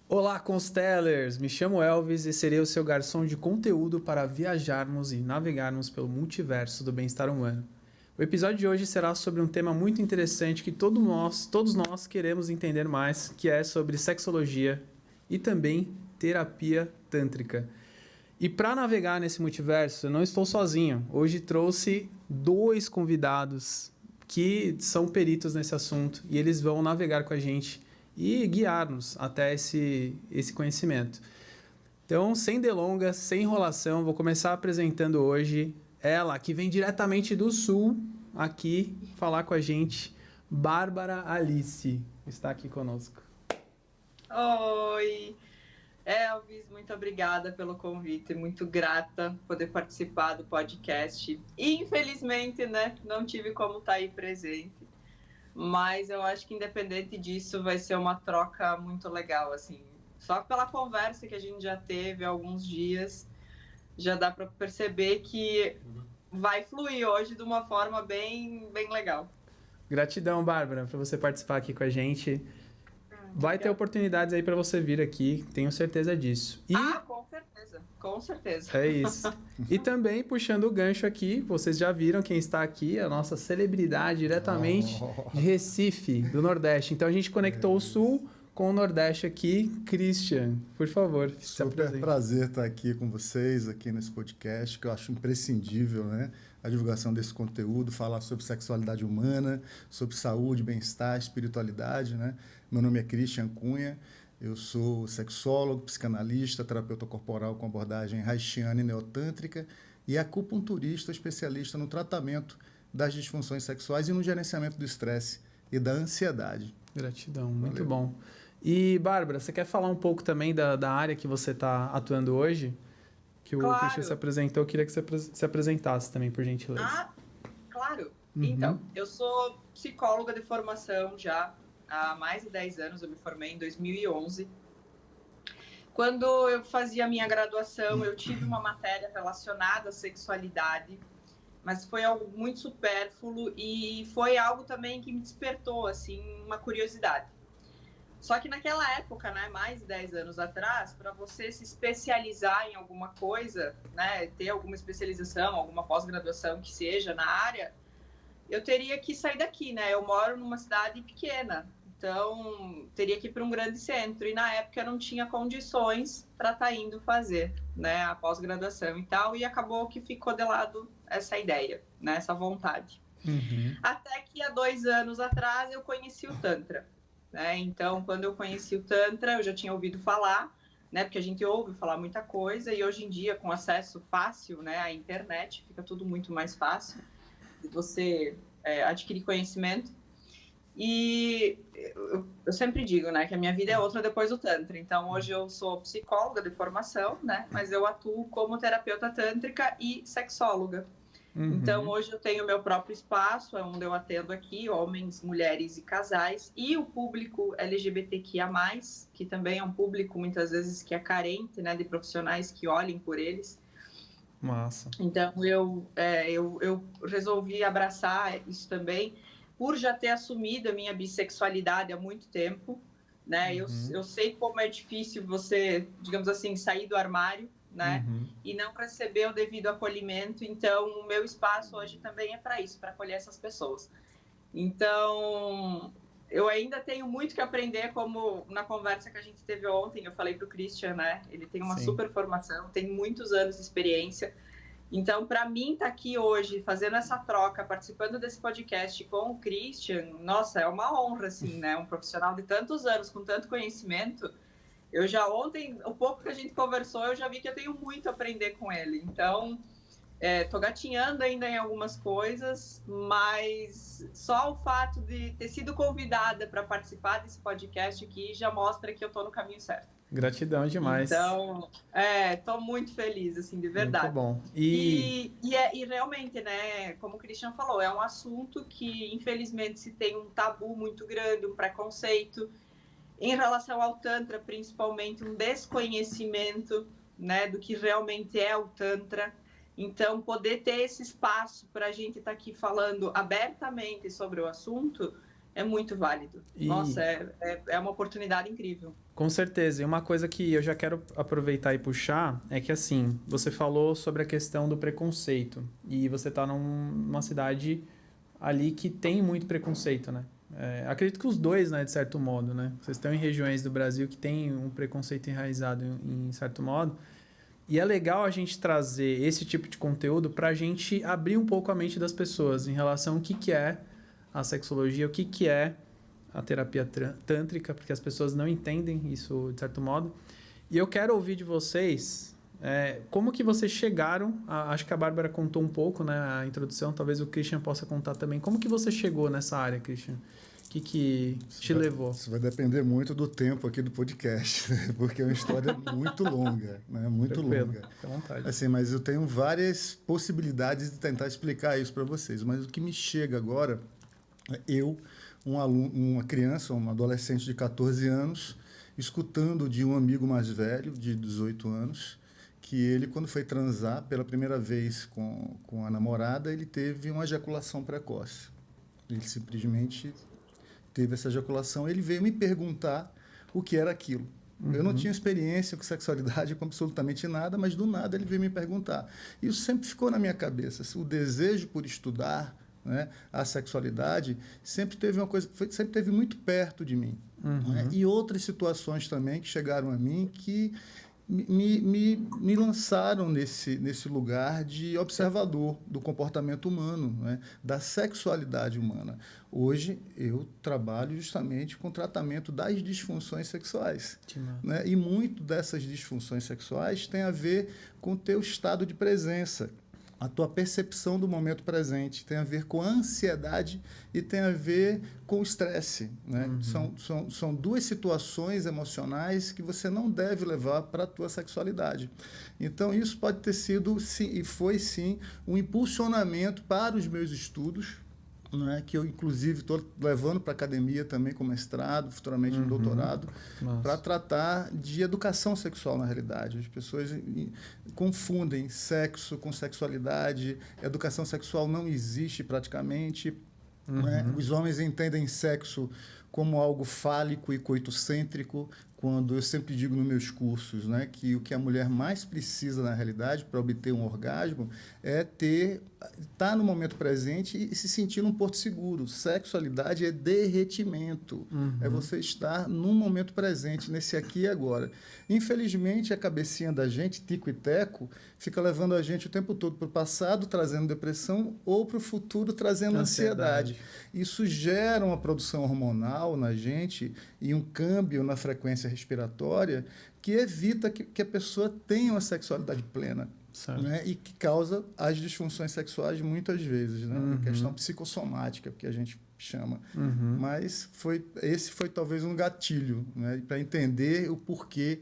Olá, Constellers! Me chamo Elvis e serei o seu garçom de conteúdo para viajarmos e navegarmos pelo multiverso do bem-estar humano. O episódio de hoje será sobre um tema muito interessante que todos nós queremos entender mais, que é sobre sexologia e também terapia tântrica. E para navegar nesse multiverso, eu não estou sozinho. Hoje trouxe 2 convidados que são peritos nesse assunto e eles vão navegar com a gente e guiar-nos até esse conhecimento. Então, sem delongas, sem enrolação, vou começar apresentando hoje ela, que vem diretamente do Sul, aqui falar com a gente, Bárbara Alice, está aqui conosco. Oi, Elvis, muito obrigada pelo convite, muito grata por poder participar do podcast. Infelizmente, né, não tive como estar aí presente. Mas eu acho que independente disso vai ser uma troca muito legal, assim. Só pela conversa que a gente já teve há alguns dias, já dá para perceber que vai fluir hoje de uma forma bem legal. Gratidão, Bárbara, por você participar aqui com a gente. Vai ter oportunidades aí para você vir aqui, tenho certeza disso. E... com certeza. É isso. E também, puxando o gancho aqui, vocês já viram quem está aqui, a nossa celebridade diretamente de Recife, do Nordeste. Então, a gente conectou o Sul com o Nordeste aqui. Christian, por favor, se apresente. Super prazer estar aqui com vocês, aqui nesse podcast, que eu acho imprescindível, né? A divulgação desse conteúdo, falar sobre sexualidade humana, sobre saúde, bem-estar, espiritualidade, né? Meu nome é Christian Cunha. Eu sou sexólogo, psicanalista, terapeuta corporal com abordagem haitiana e neotântrica e acupunturista especialista no tratamento das disfunções sexuais e no gerenciamento do estresse e da ansiedade. Gratidão, muito bom. E, Bárbara, você quer falar um pouco também da área que você está atuando hoje? Que o Christian se apresentou, eu queria que você se apresentasse também, por gentileza. Ah, claro. Então, eu sou psicóloga de formação já. Há mais de 10 anos, eu me formei em 2011. Quando eu fazia a minha graduação, eu tive uma matéria relacionada à sexualidade, mas foi algo muito supérfluo e foi algo também que me despertou, assim, uma curiosidade. Só que naquela época, né, mais de 10 anos atrás, para você se especializar em alguma coisa, né, ter alguma especialização, alguma pós-graduação que seja na área, eu teria que sair daqui, né? Eu moro numa cidade pequena, então teria que ir para um grande centro. E na época eu não tinha condições para estar indo fazer, né, a pós-graduação e tal. E acabou que ficou de lado essa ideia, né, essa vontade. Até que há 2 anos atrás eu conheci o Tantra, né? Então, quando eu conheci o Tantra, eu já tinha ouvido falar, né? Porque a gente ouve falar muita coisa e hoje em dia, com acesso fácil, né, à internet, fica tudo muito mais fácil de você adquirir conhecimento. E eu sempre digo, né, que a minha vida é outra depois do Tantra. Então, hoje eu sou psicóloga de formação, né, mas eu atuo como terapeuta tântrica e sexóloga. Então, hoje eu tenho meu próprio espaço, onde eu atendo aqui homens, mulheres e casais, e o público LGBTQIA+, que também é um público, muitas vezes, que é carente, né, de profissionais que olhem por eles. Massa. Então, eu resolvi abraçar isso também, por já ter assumido a minha bissexualidade há muito tempo, né? Eu sei como é difícil você, digamos assim, sair do armário, né? E não receber o devido acolhimento. Então, o meu espaço hoje também é para isso, para acolher essas pessoas. Então, eu ainda tenho muito que aprender, como na conversa que a gente teve ontem, eu falei para o Christian, né? Ele tem uma super formação, tem muitos anos de experiência. Então, para mim, estar aqui hoje, fazendo essa troca, participando desse podcast com o Christian, nossa, é uma honra, assim, né? Um profissional de tantos anos, com tanto conhecimento. Eu já ontem, o pouco que a gente conversou, eu já vi que eu tenho muito a aprender com ele. Então, tô gatinhando ainda em algumas coisas, mas só o fato de ter sido convidada para participar desse podcast aqui já mostra que eu tô no caminho certo. Gratidão demais. Então, tô muito feliz, assim, de verdade. Muito bom. E realmente, né, como o Christian falou, é um assunto que, infelizmente, se tem um tabu muito grande, um preconceito, em relação ao Tantra, principalmente, um desconhecimento, né, do que realmente é o Tantra. Então, poder ter esse espaço para a gente estar aqui falando abertamente sobre o assunto, é muito válido. Nossa, é uma oportunidade incrível. Com certeza. E uma coisa que eu já quero aproveitar e puxar é que, assim, você falou sobre a questão do preconceito. E você está numa cidade ali que tem muito preconceito, né? Acredito que os dois, né, de certo modo, né? Vocês estão em regiões do Brasil que tem um preconceito enraizado em certo modo. E é legal a gente trazer esse tipo de conteúdo para a gente abrir um pouco a mente das pessoas em relação ao que é a sexologia, o que é a terapia tântrica, porque as pessoas não entendem isso de certo modo. E eu quero ouvir de vocês como que vocês chegaram, acho que a Bárbara contou um pouco, né, a introdução, talvez o Christian possa contar também. Como que você chegou nessa área, Christian? O que te levou? Isso vai depender muito do tempo aqui do podcast, né? Porque é uma história muito longa, né? Muito longa. Fica à vontade. Assim, mas eu tenho várias possibilidades de tentar explicar isso para vocês. Mas o que me chega agora, uma criança, um adolescente de 14 anos, escutando de um amigo mais velho, de 18 anos, que ele, quando foi transar pela primeira vez com a namorada, ele teve uma ejaculação precoce. Ele simplesmente teve essa ejaculação, ele veio me perguntar o que era aquilo. Eu não tinha experiência com sexualidade, com absolutamente nada, mas do nada ele veio me perguntar. Isso sempre ficou na minha cabeça. O desejo por estudar, né, a sexualidade sempre teve sempre teve muito perto de mim. Né? E outras situações também que chegaram a mim que me lançaram nesse lugar de observador do comportamento humano, né? Da sexualidade humana. Hoje, eu trabalho justamente com o tratamento das disfunções sexuais. Né? E muito dessas disfunções sexuais tem a ver com o teu estado de presença. A tua percepção do momento presente tem a ver com a ansiedade e tem a ver com o estresse. Né? São duas situações emocionais que você não deve levar para a tua sexualidade. Então, isso pode ter sido, sim, e foi sim, um impulsionamento para os meus estudos, né, que eu, inclusive, estou levando para a academia também com mestrado, futuramente um doutorado, para tratar de educação sexual, na realidade. As pessoas confundem sexo com sexualidade, educação sexual não existe praticamente. Né? Os homens entendem sexo como algo fálico e coitocêntrico, quando eu sempre digo nos meus cursos, né, que o que a mulher mais precisa, na realidade, para obter um orgasmo, é estar no momento presente e se sentir num porto seguro. Sexualidade é derretimento, é você estar no momento presente, nesse aqui e agora. Infelizmente, a cabecinha da gente, tico e teco, fica levando a gente o tempo todo para o passado, trazendo depressão, ou para o futuro, trazendo ansiedade. Isso gera uma produção hormonal na gente e um câmbio na frequência respiratória que evita que a pessoa tenha uma sexualidade plena. Né? E que causa as disfunções sexuais muitas vezes, né? Questão psicossomática, que a gente chama. Mas esse foi talvez um gatilho, né? Para entender o porquê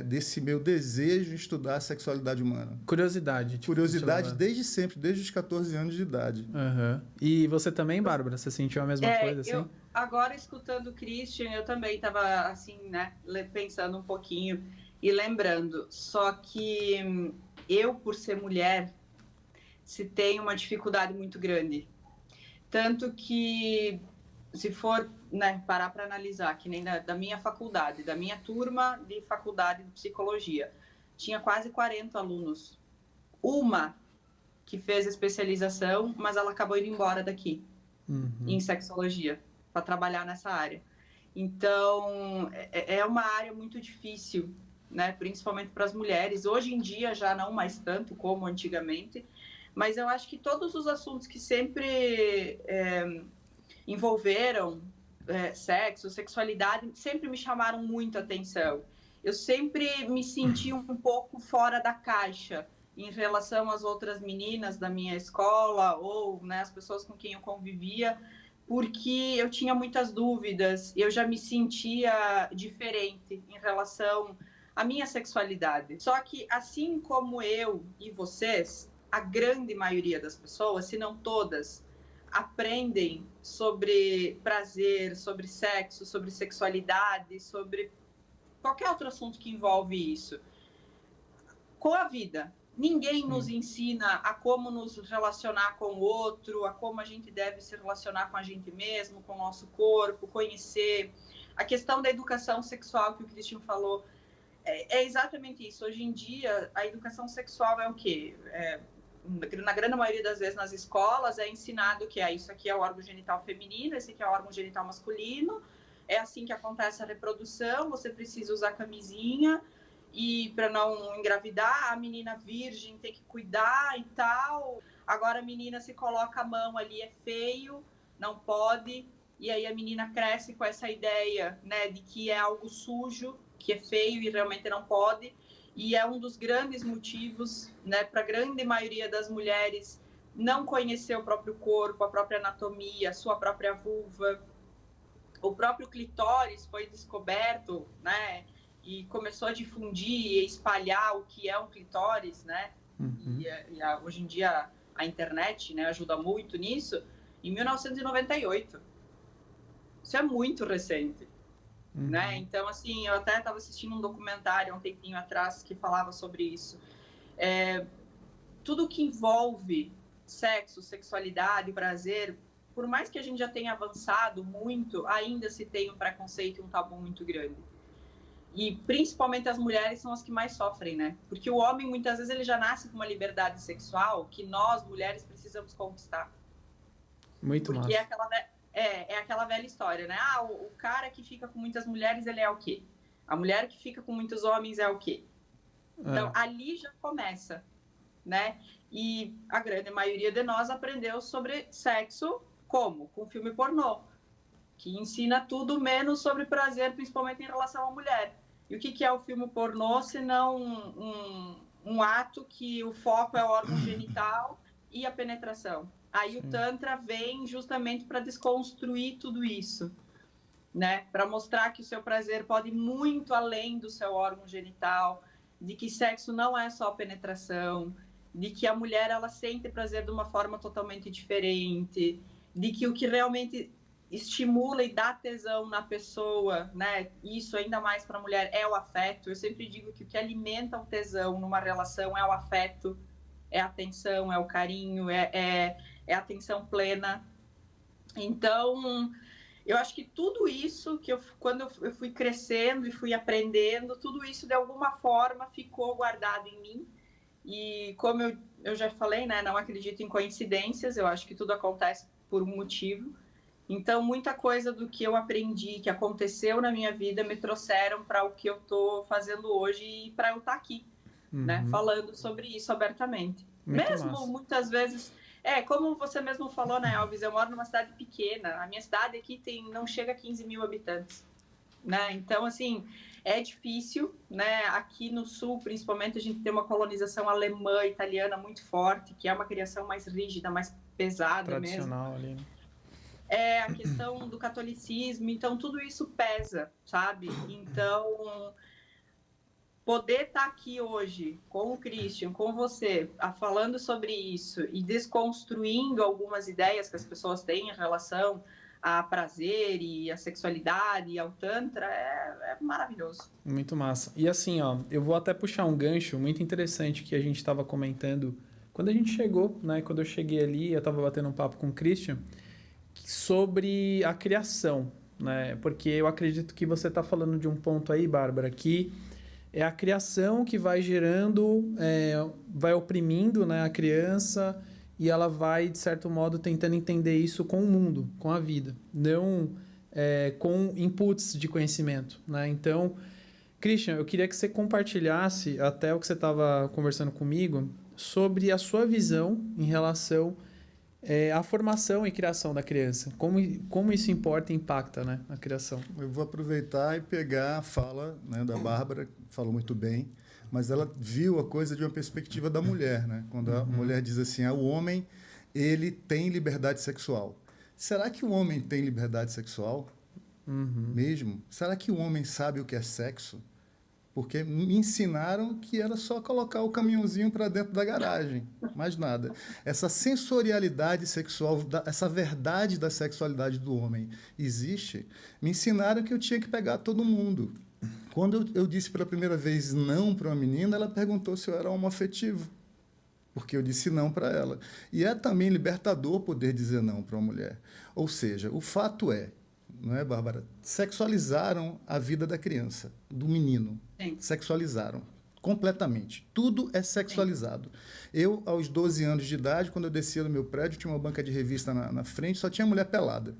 desse meu desejo de estudar a sexualidade humana. Curiosidade. Curiosidade desde sempre, desde os 14 anos de idade. E você também, Bárbara? Você sentiu a mesma coisa assim? Agora, escutando o Christian, eu também estava assim, né, pensando um pouquinho e lembrando. Só que eu, por ser mulher, se tem uma dificuldade muito grande. Tanto que, se for, né, parar para analisar, que nem da minha faculdade, da minha turma de faculdade de psicologia, tinha quase 40 alunos. Uma que fez especialização, mas ela acabou indo embora daqui, em sexologia, para trabalhar nessa área. Então, é uma área muito difícil, né? Principalmente para as mulheres. Hoje em dia já não mais tanto como antigamente, mas eu acho que todos os assuntos que sempre envolveram sexo, sexualidade, sempre me chamaram muito a atenção. Eu sempre me senti um pouco fora da caixa em relação às outras meninas da minha escola ou, né, as pessoas com quem eu convivia, porque eu tinha muitas dúvidas, eu já me sentia diferente em relação à minha sexualidade. Só que, assim como eu e vocês, a grande maioria das pessoas, se não todas, aprendem sobre prazer, sobre sexo, sobre sexualidade, sobre qualquer outro assunto que envolve isso, com a vida. Ninguém nos ensina a como nos relacionar com o outro, a como a gente deve se relacionar com a gente mesmo, com o nosso corpo, conhecer. A questão da educação sexual que o Christian falou é exatamente isso. Hoje em dia, a educação sexual é o quê? Na grande maioria das vezes nas escolas é ensinado que isso aqui é o órgão genital feminino, esse aqui é o órgão genital masculino, é assim que acontece a reprodução, você precisa usar camisinha, e para não engravidar, a menina virgem tem que cuidar e tal. Agora a menina se coloca a mão ali, é feio, não pode. E aí a menina cresce com essa ideia, né, de que é algo sujo, que é feio e realmente não pode. E é um dos grandes motivos, né, para a grande maioria das mulheres não conhecer o próprio corpo, a própria anatomia, a sua própria vulva. O próprio clitóris foi descoberto, né, e começou a difundir e espalhar o que é um clitóris, né? Uhum. Hoje em dia a internet, né, ajuda muito nisso, em 1998. Isso é muito recente, né? Então, assim, eu até estava assistindo um documentário há um tempinho atrás que falava sobre isso. Tudo que envolve sexo, sexualidade, prazer, por mais que a gente já tenha avançado muito, ainda se tem um preconceito e um tabu muito grande. E principalmente as mulheres são as que mais sofrem, né? Porque o homem, muitas vezes, ele já nasce com uma liberdade sexual que nós, mulheres, precisamos conquistar. Muito massa. Porque é aquela velha história, né? O cara que fica com muitas mulheres, ele é o quê? A mulher que fica com muitos homens é o quê? Então, ali já começa, né? E a grande maioria de nós aprendeu sobre sexo como? Com filme pornô, que ensina tudo menos sobre prazer, principalmente em relação à mulher. E o que é o filme pornô, se não um ato que o foco é o órgão genital e a penetração? Aí Sim. O Tantra vem justamente para desconstruir tudo isso, né? Para mostrar que o seu prazer pode ir muito além do seu órgão genital, de que sexo não é só penetração, de que a mulher ela sente prazer de uma forma totalmente diferente, de que o que realmente estimula e dá tesão na pessoa, né? Isso ainda mais para a mulher é o afeto. Eu sempre digo que o que alimenta o tesão numa relação é o afeto, é a atenção, é o carinho, é a atenção plena. Então, eu acho que tudo isso que quando eu fui crescendo e fui aprendendo, tudo isso de alguma forma ficou guardado em mim. E como eu já falei, né? Não acredito em coincidências. Eu acho que tudo acontece por um motivo. Então, muita coisa do que eu aprendi, que aconteceu na minha vida, me trouxeram para o que eu estou fazendo hoje e para eu estar aqui, né? Falando sobre isso abertamente. Muito mesmo massa. Muitas vezes, como você mesmo falou, né, Elvis? Eu moro numa cidade pequena. A minha cidade aqui não chega a 15 mil habitantes, né? Então, assim, é difícil, né? Aqui no sul, principalmente, a gente tem uma colonização alemã, italiana muito forte, que é uma criação mais rígida, mais pesada tradicional mesmo. Ali, né? A questão do catolicismo, então tudo isso pesa, sabe? Então, poder estar aqui hoje com o Christian, com você, falando sobre isso e desconstruindo algumas ideias que as pessoas têm em relação a prazer e a sexualidade e ao tantra é maravilhoso. Muito massa. E assim, eu vou até puxar um gancho muito interessante que a gente estava comentando quando a gente chegou, né? Quando eu cheguei ali, eu estava batendo um papo com o Christian sobre a criação, né? Porque eu acredito que você está falando de um ponto aí, Bárbara, que é a criação que vai gerando, vai oprimindo, né, a criança e ela vai, de certo modo, tentando entender isso com o mundo, com a vida, não com inputs de conhecimento, né? Então, Christian, eu queria que você compartilhasse até o que você estava conversando comigo sobre a sua visão em relação a formação e criação da criança. Como isso importa e impacta, né, a criação? Eu vou aproveitar e pegar a fala, né, da Bárbara, falou muito bem, mas ela viu a coisa de uma perspectiva da mulher, né? Quando a mulher diz assim, o homem, ele tem liberdade sexual. Será que o homem tem liberdade sexual? Mesmo? Será que o homem sabe o que é sexo? Porque me ensinaram que era só colocar o caminhãozinho para dentro da garagem, mais nada. Essa sensorialidade sexual, essa verdade da sexualidade do homem existe. Me ensinaram que eu tinha que pegar todo mundo. Quando eu disse pela primeira vez não para uma menina, ela perguntou se eu era homoafetivo. porque eu disse não para ela. E é também libertador poder dizer não para uma mulher. Ou seja, o fato é, não é, Bárbara? Sexualizaram a vida da criança, do menino. Sim. Sexualizaram completamente. Tudo é sexualizado. Eu, aos 12 anos de idade, quando eu descia do meu prédio, tinha uma banca de revista na frente, só tinha mulher pelada.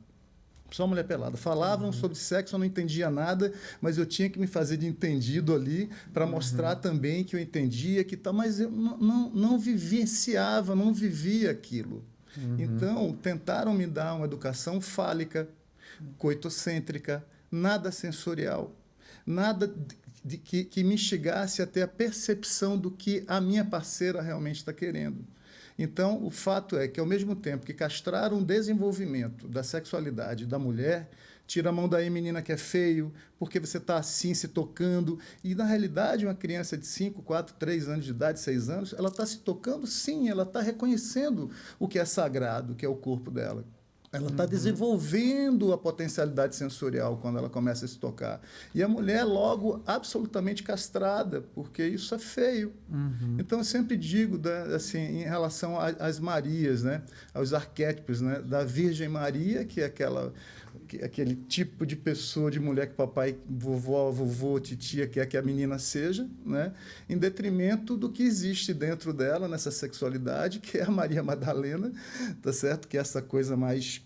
Só mulher pelada. Falavam sobre sexo, eu não entendia nada, mas eu tinha que me fazer de entendido ali para mostrar também que eu entendia, que tal, mas eu não vivenciava, não vivia aquilo. Então, tentaram me dar uma educação fálica, coitocêntrica, nada sensorial, nada que me instigasse a ter a percepção do que a minha parceira realmente está querendo. Então, o fato é que, ao mesmo tempo que castraram o desenvolvimento da sexualidade da mulher, tira a mão daí, menina, que é feio, porque você está assim, se tocando. E, na realidade, uma criança de 5, 4, 3 anos de idade, 6 anos, ela está se tocando, sim, ela está reconhecendo o que é sagrado, que é o corpo dela. Ela está desenvolvendo a potencialidade sensorial quando ela começa a se tocar. E a mulher é logo absolutamente castrada, porque isso é feio. Então, eu sempre digo, assim, em relação às Marias, né? Aos arquétipos, né? Da Virgem Maria, que é aquele tipo de pessoa, de mulher que papai, vovô, titia quer que a menina seja, né? Em detrimento do que existe dentro dela, nessa sexualidade, que é a Maria Madalena, tá certo? Que é essa coisa mais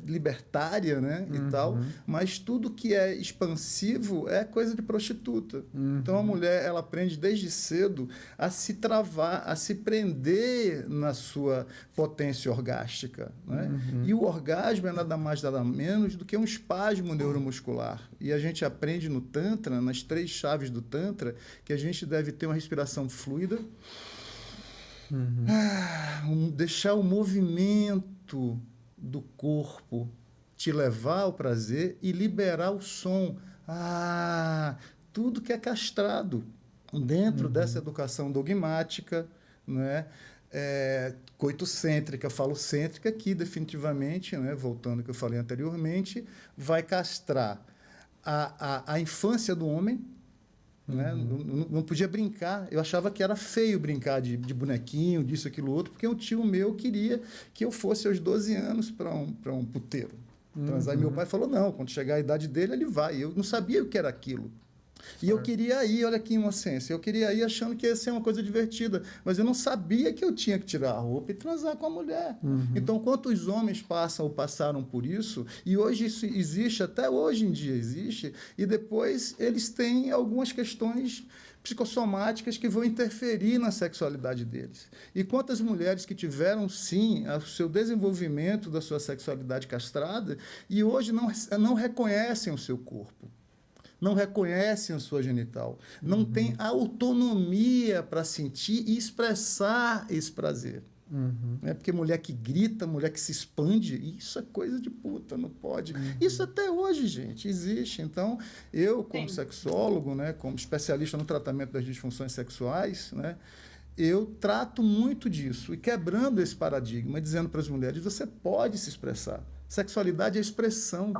libertária, né? E tal, mas tudo que é expansivo é coisa de prostituta. Então, a mulher, ela aprende desde cedo a se travar, a se prender na sua potência orgástica, né? E o orgasmo é nada mais, nada menos do que um espasmo neuromuscular. E a gente aprende no Tantra, nas 3 chaves do Tantra, que a gente deve ter uma respiração fluida, deixar o movimento do corpo te levar ao prazer e liberar o som. Tudo que é castrado dentro dessa educação dogmática, né? Coitocêntrica, falocêntrica, que definitivamente, né, voltando ao que eu falei anteriormente, vai castrar a infância do homem, né? Não podia brincar. Eu achava que era feio brincar de bonequinho, disso, aquilo, outro, porque um tio meu queria que eu fosse aos 12 anos para um puteiro. Aí meu pai falou, não, quando chegar a idade dele, ele vai. Eu não sabia o que era aquilo. E eu queria ir, olha que inocência, eu queria ir achando que ia ser uma coisa divertida, mas eu não sabia que eu tinha que tirar a roupa e transar com a mulher. Então, quantos homens passam ou passaram por isso, e hoje isso existe, até hoje em dia existe, e depois eles têm algumas questões psicossomáticas que vão interferir na sexualidade deles. E quantas mulheres que tiveram, sim, o seu desenvolvimento da sua sexualidade castrada e hoje não reconhecem o seu corpo, não reconhecem a sua genital, não têm autonomia para sentir e expressar esse prazer. É porque mulher que grita, mulher que se expande, isso é coisa de puta, não pode. Isso até hoje, gente, existe. Então, eu, como sexólogo, né, como especialista no tratamento das disfunções sexuais, né, eu trato muito disso, e quebrando esse paradigma, dizendo para as mulheres, você pode se expressar. Sexualidade é expressão.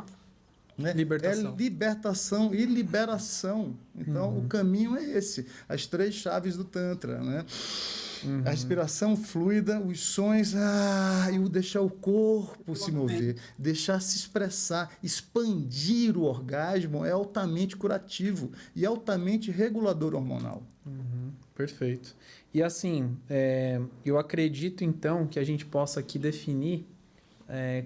Né? Libertação. É libertação e liberação. Então, o caminho é esse. As 3 chaves do Tantra, né? A respiração fluida, os sons, e o deixar o corpo se mover, deixar se expressar, expandir o orgasmo é altamente curativo e altamente regulador hormonal. Perfeito. E assim, eu acredito então que a gente possa aqui definir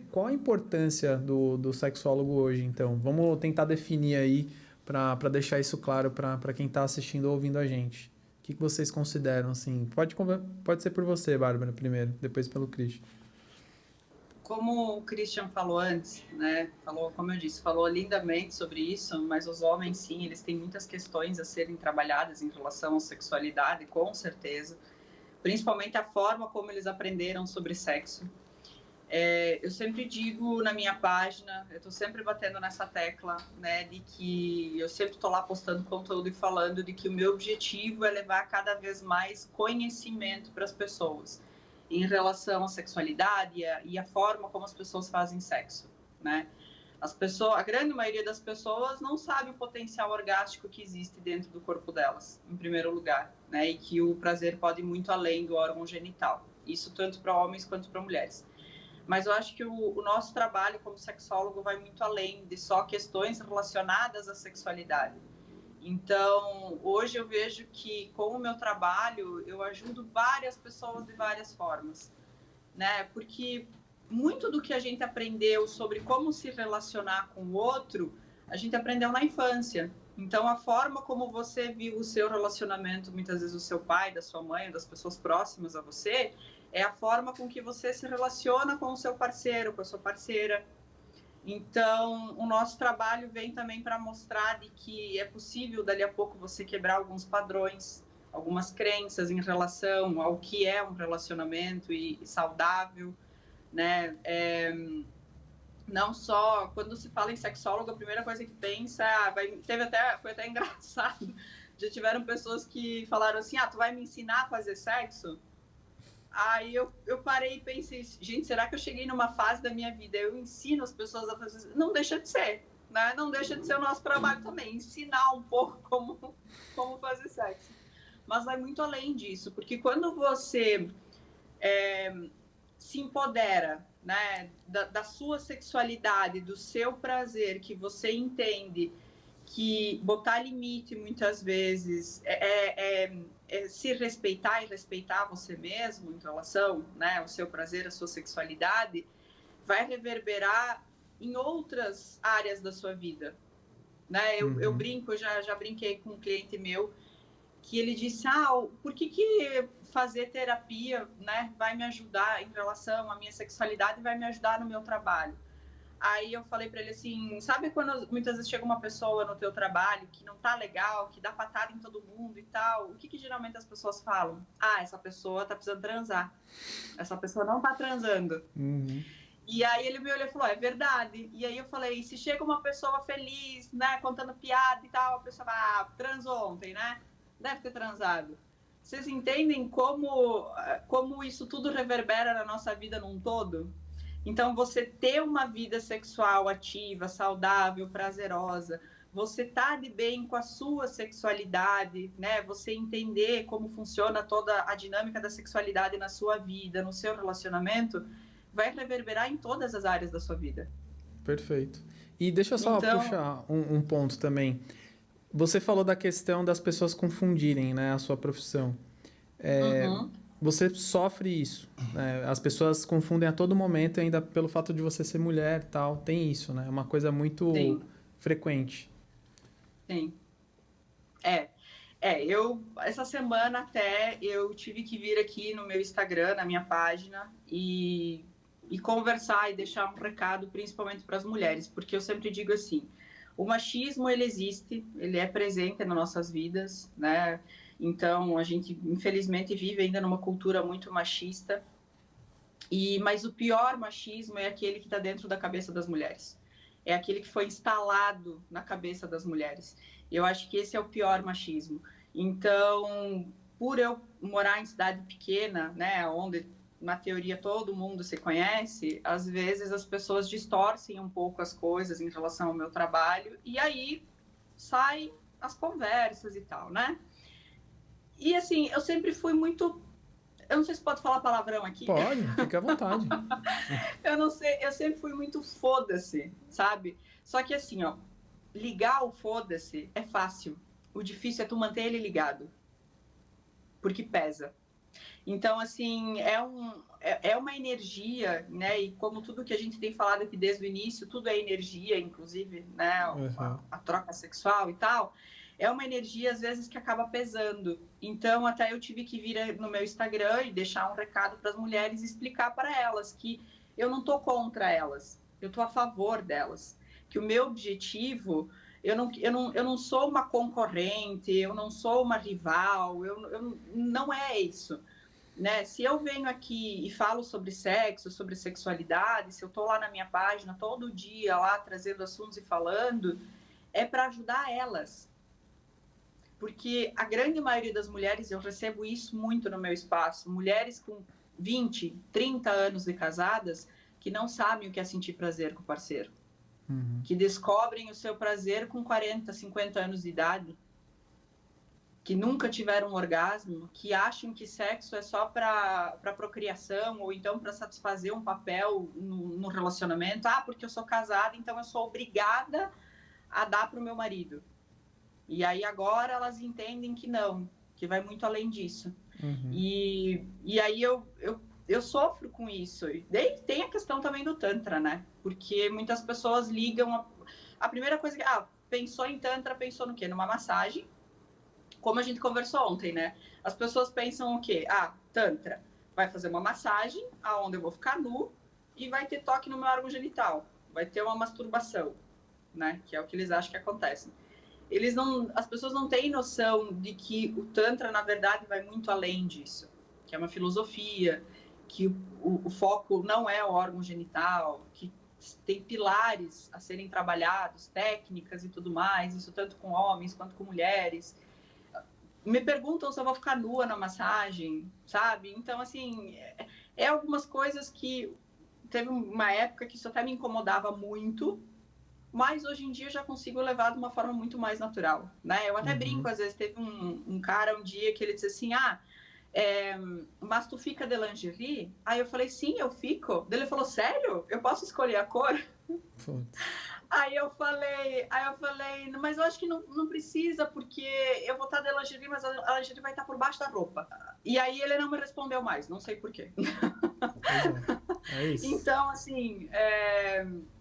qual a importância do sexólogo hoje, então? Vamos tentar definir aí para deixar isso claro para quem está assistindo ou ouvindo a gente. O que vocês consideram, assim? Pode ser por você, Bárbara, primeiro, depois pelo Christian. Como o Christian falou antes, né? Como eu disse, falou lindamente sobre isso, mas os homens, sim, eles têm muitas questões a serem trabalhadas em relação à sexualidade, com certeza. Principalmente a forma como eles aprenderam sobre sexo. Eu sempre digo na minha página, eu estou sempre batendo nessa tecla, né, de que eu sempre estou lá postando conteúdo e falando de que o meu objetivo é levar cada vez mais conhecimento para as pessoas em relação à sexualidade e a forma como as pessoas fazem sexo, né? A grande maioria das pessoas não sabe o potencial orgástico que existe dentro do corpo delas, em primeiro lugar, né? E que o prazer pode ir muito além do órgão genital. Isso tanto para homens quanto para mulheres. Mas eu acho que o nosso trabalho como sexólogo vai muito além de só questões relacionadas à sexualidade. Então, hoje eu vejo que com o meu trabalho eu ajudo várias pessoas de várias formas, né? Porque muito do que a gente aprendeu sobre como se relacionar com o outro, a gente aprendeu na infância. Então, a forma como você viu o seu relacionamento, muitas vezes o seu pai, da sua mãe, das pessoas próximas a você, é a forma com que você se relaciona com o seu parceiro, com a sua parceira. Então, o nosso trabalho vem também para mostrar de que é possível, dali a pouco, você quebrar alguns padrões, algumas crenças em relação ao que é um relacionamento e saudável, né? Não só, quando se fala em sexólogo, a primeira coisa que pensa, foi até engraçado, já tiveram pessoas que falaram assim, tu vai me ensinar a fazer sexo? Aí eu parei e pensei, gente, será que eu cheguei numa fase da minha vida, eu ensino as pessoas a fazer sexo? Não deixa de ser, né? Não deixa de ser o nosso trabalho também, ensinar um pouco como fazer sexo. Mas vai muito além disso, porque quando você se empodera, né, da sua sexualidade, do seu prazer, que você entende que botar limite muitas vezes se respeitar e respeitar você mesmo em relação, né, ao seu prazer, à sua sexualidade, vai reverberar em outras áreas da sua vida, né? Eu brinco, já brinquei com um cliente meu que ele disse, por que fazer terapia, né, vai me ajudar em relação à minha sexualidade e vai me ajudar no meu trabalho? Aí eu falei para ele assim, sabe quando muitas vezes chega uma pessoa no teu trabalho que não tá legal, que dá patada em todo mundo e tal, o que geralmente as pessoas falam? Essa pessoa tá precisando transar, essa pessoa não tá transando. E aí ele me olhou e falou, é verdade. E aí eu falei, se chega uma pessoa feliz, né, contando piada e tal, a pessoa vai, transou ontem, né? Deve ter transado. Vocês entendem como isso tudo reverbera na nossa vida num todo? Então, você ter uma vida sexual ativa, saudável, prazerosa, você tá de bem com a sua sexualidade, né? Você entender como funciona toda a dinâmica da sexualidade na sua vida, no seu relacionamento, vai reverberar em todas as áreas da sua vida. Perfeito. E deixa eu só puxar um ponto também. Você falou da questão das pessoas confundirem, né, a sua profissão. Você sofre isso, né? As pessoas confundem a todo momento, ainda pelo fato de você ser mulher e tal. Tem isso, né? É uma coisa muito frequente. Sim. Essa semana até eu tive que vir aqui no meu Instagram, na minha página, e conversar e deixar um recado, principalmente para as mulheres, porque eu sempre digo assim, o machismo, ele existe, ele é presente nas nossas vidas, né? Então, a gente, infelizmente, vive ainda numa cultura muito machista. Mas o pior machismo é aquele que está dentro da cabeça das mulheres. É aquele que foi instalado na cabeça das mulheres. Eu acho que esse é o pior machismo. Então, por eu morar em cidade pequena, né, onde, na teoria, todo mundo se conhece, às vezes as pessoas distorcem um pouco as coisas em relação ao meu trabalho, e aí saem as conversas e tal, né? E assim, eu sempre fui muito... Eu não sei se pode falar palavrão aqui. Pode, fica à vontade. Eu não sei, eu sempre fui muito foda-se, sabe? Só que assim, ligar o foda-se é fácil. O difícil é tu manter ele ligado. Porque pesa. Então, assim, é uma energia, né? E como tudo que a gente tem falado aqui desde o início, tudo é energia, inclusive, né? A troca sexual e tal. É uma energia, às vezes, que acaba pesando. Então, até eu tive que vir no meu Instagram e deixar um recado para as mulheres e explicar para elas que eu não estou contra elas, eu estou a favor delas. Que o meu objetivo, eu não sou uma concorrente, eu não sou uma rival, não é isso. Né? Se eu venho aqui e falo sobre sexo, sobre sexualidade, se eu estou lá na minha página todo dia, lá trazendo assuntos e falando, é para ajudar elas. Porque a grande maioria das mulheres, eu recebo isso muito no meu espaço, mulheres com 20, 30 anos de casadas, que não sabem o que é sentir prazer com o parceiro. que descobrem o seu prazer com 40, 50 anos de idade, que nunca tiveram um orgasmo, que acham que sexo é só para procriação ou então para satisfazer um papel no relacionamento. Ah, porque eu sou casada, então eu sou obrigada a dar para o meu marido. E aí agora elas entendem que não, que vai muito além disso. E aí eu sofro com isso. E daí tem a questão também do Tantra, né? Porque muitas pessoas ligam... A primeira coisa que... pensou em Tantra, pensou no quê? Numa massagem. Como a gente conversou ontem, né? As pessoas pensam o quê? Tantra. Vai fazer uma massagem, aonde eu vou ficar nu, e vai ter toque no meu órgão genital. Vai ter uma masturbação, né? Que é o que eles acham que acontece. As pessoas não têm noção de que o Tantra, na verdade, vai muito além disso. Que é uma filosofia, que o foco não é o órgão genital, que tem pilares a serem trabalhados, técnicas e tudo mais, isso tanto com homens quanto com mulheres. Me perguntam se eu vou ficar nua na massagem, sabe? Então, assim, é algumas coisas que... Teve uma época que isso até me incomodava muito, mas hoje em dia eu já consigo levar de uma forma muito mais natural, né? Eu até brinco, às vezes, teve um cara um dia que ele disse assim, mas tu fica de lingerie? Aí eu falei, sim, eu fico. Ele falou, sério? Eu posso escolher a cor? Aí eu falei, mas eu acho que não precisa, porque eu vou estar de lingerie, mas a lingerie vai estar por baixo da roupa. E aí ele não me respondeu mais, não sei por quê. É isso. Então, assim,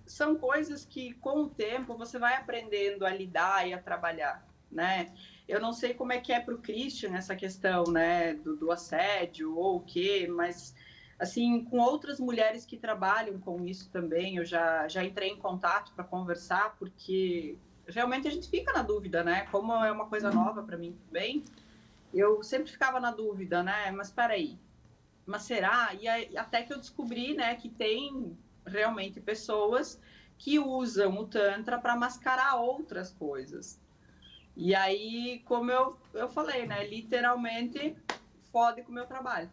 são coisas que com o tempo você vai aprendendo a lidar e a trabalhar, né? Eu não sei como é que é para o Christian essa questão, né, do assédio ou o quê, mas... assim, com outras mulheres que trabalham com isso também, eu já entrei em contato para conversar, porque realmente a gente fica na dúvida, né? Como é uma coisa nova para mim também, eu sempre ficava na dúvida, né? Mas espera aí, mas será? E aí, até que eu descobri, né, que tem realmente pessoas que usam o Tantra para mascarar outras coisas. E aí, como eu falei, né, literalmente fode com o meu trabalho.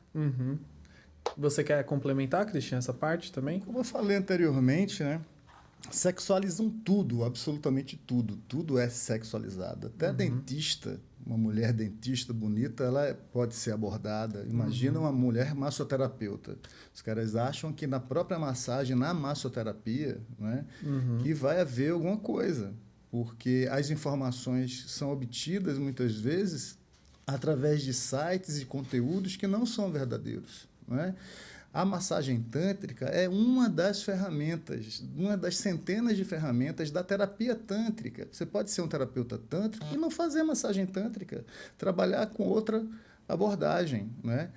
Você quer complementar, Christian, essa parte também? Como eu falei anteriormente, né? Sexualizam tudo, absolutamente tudo. Tudo é sexualizado. Até a dentista, uma mulher dentista bonita, ela pode ser abordada. Imagina uma mulher massoterapeuta. Os caras acham que na própria massagem, na massoterapia, né, que vai haver alguma coisa. Porque as informações são obtidas, muitas vezes, através de sites e conteúdos que não são verdadeiros. Não é? A massagem tântrica é uma das ferramentas, uma das centenas de ferramentas da terapia tântrica. Você pode ser um terapeuta tântrico e não fazer massagem tântrica, trabalhar com outra abordagem, né?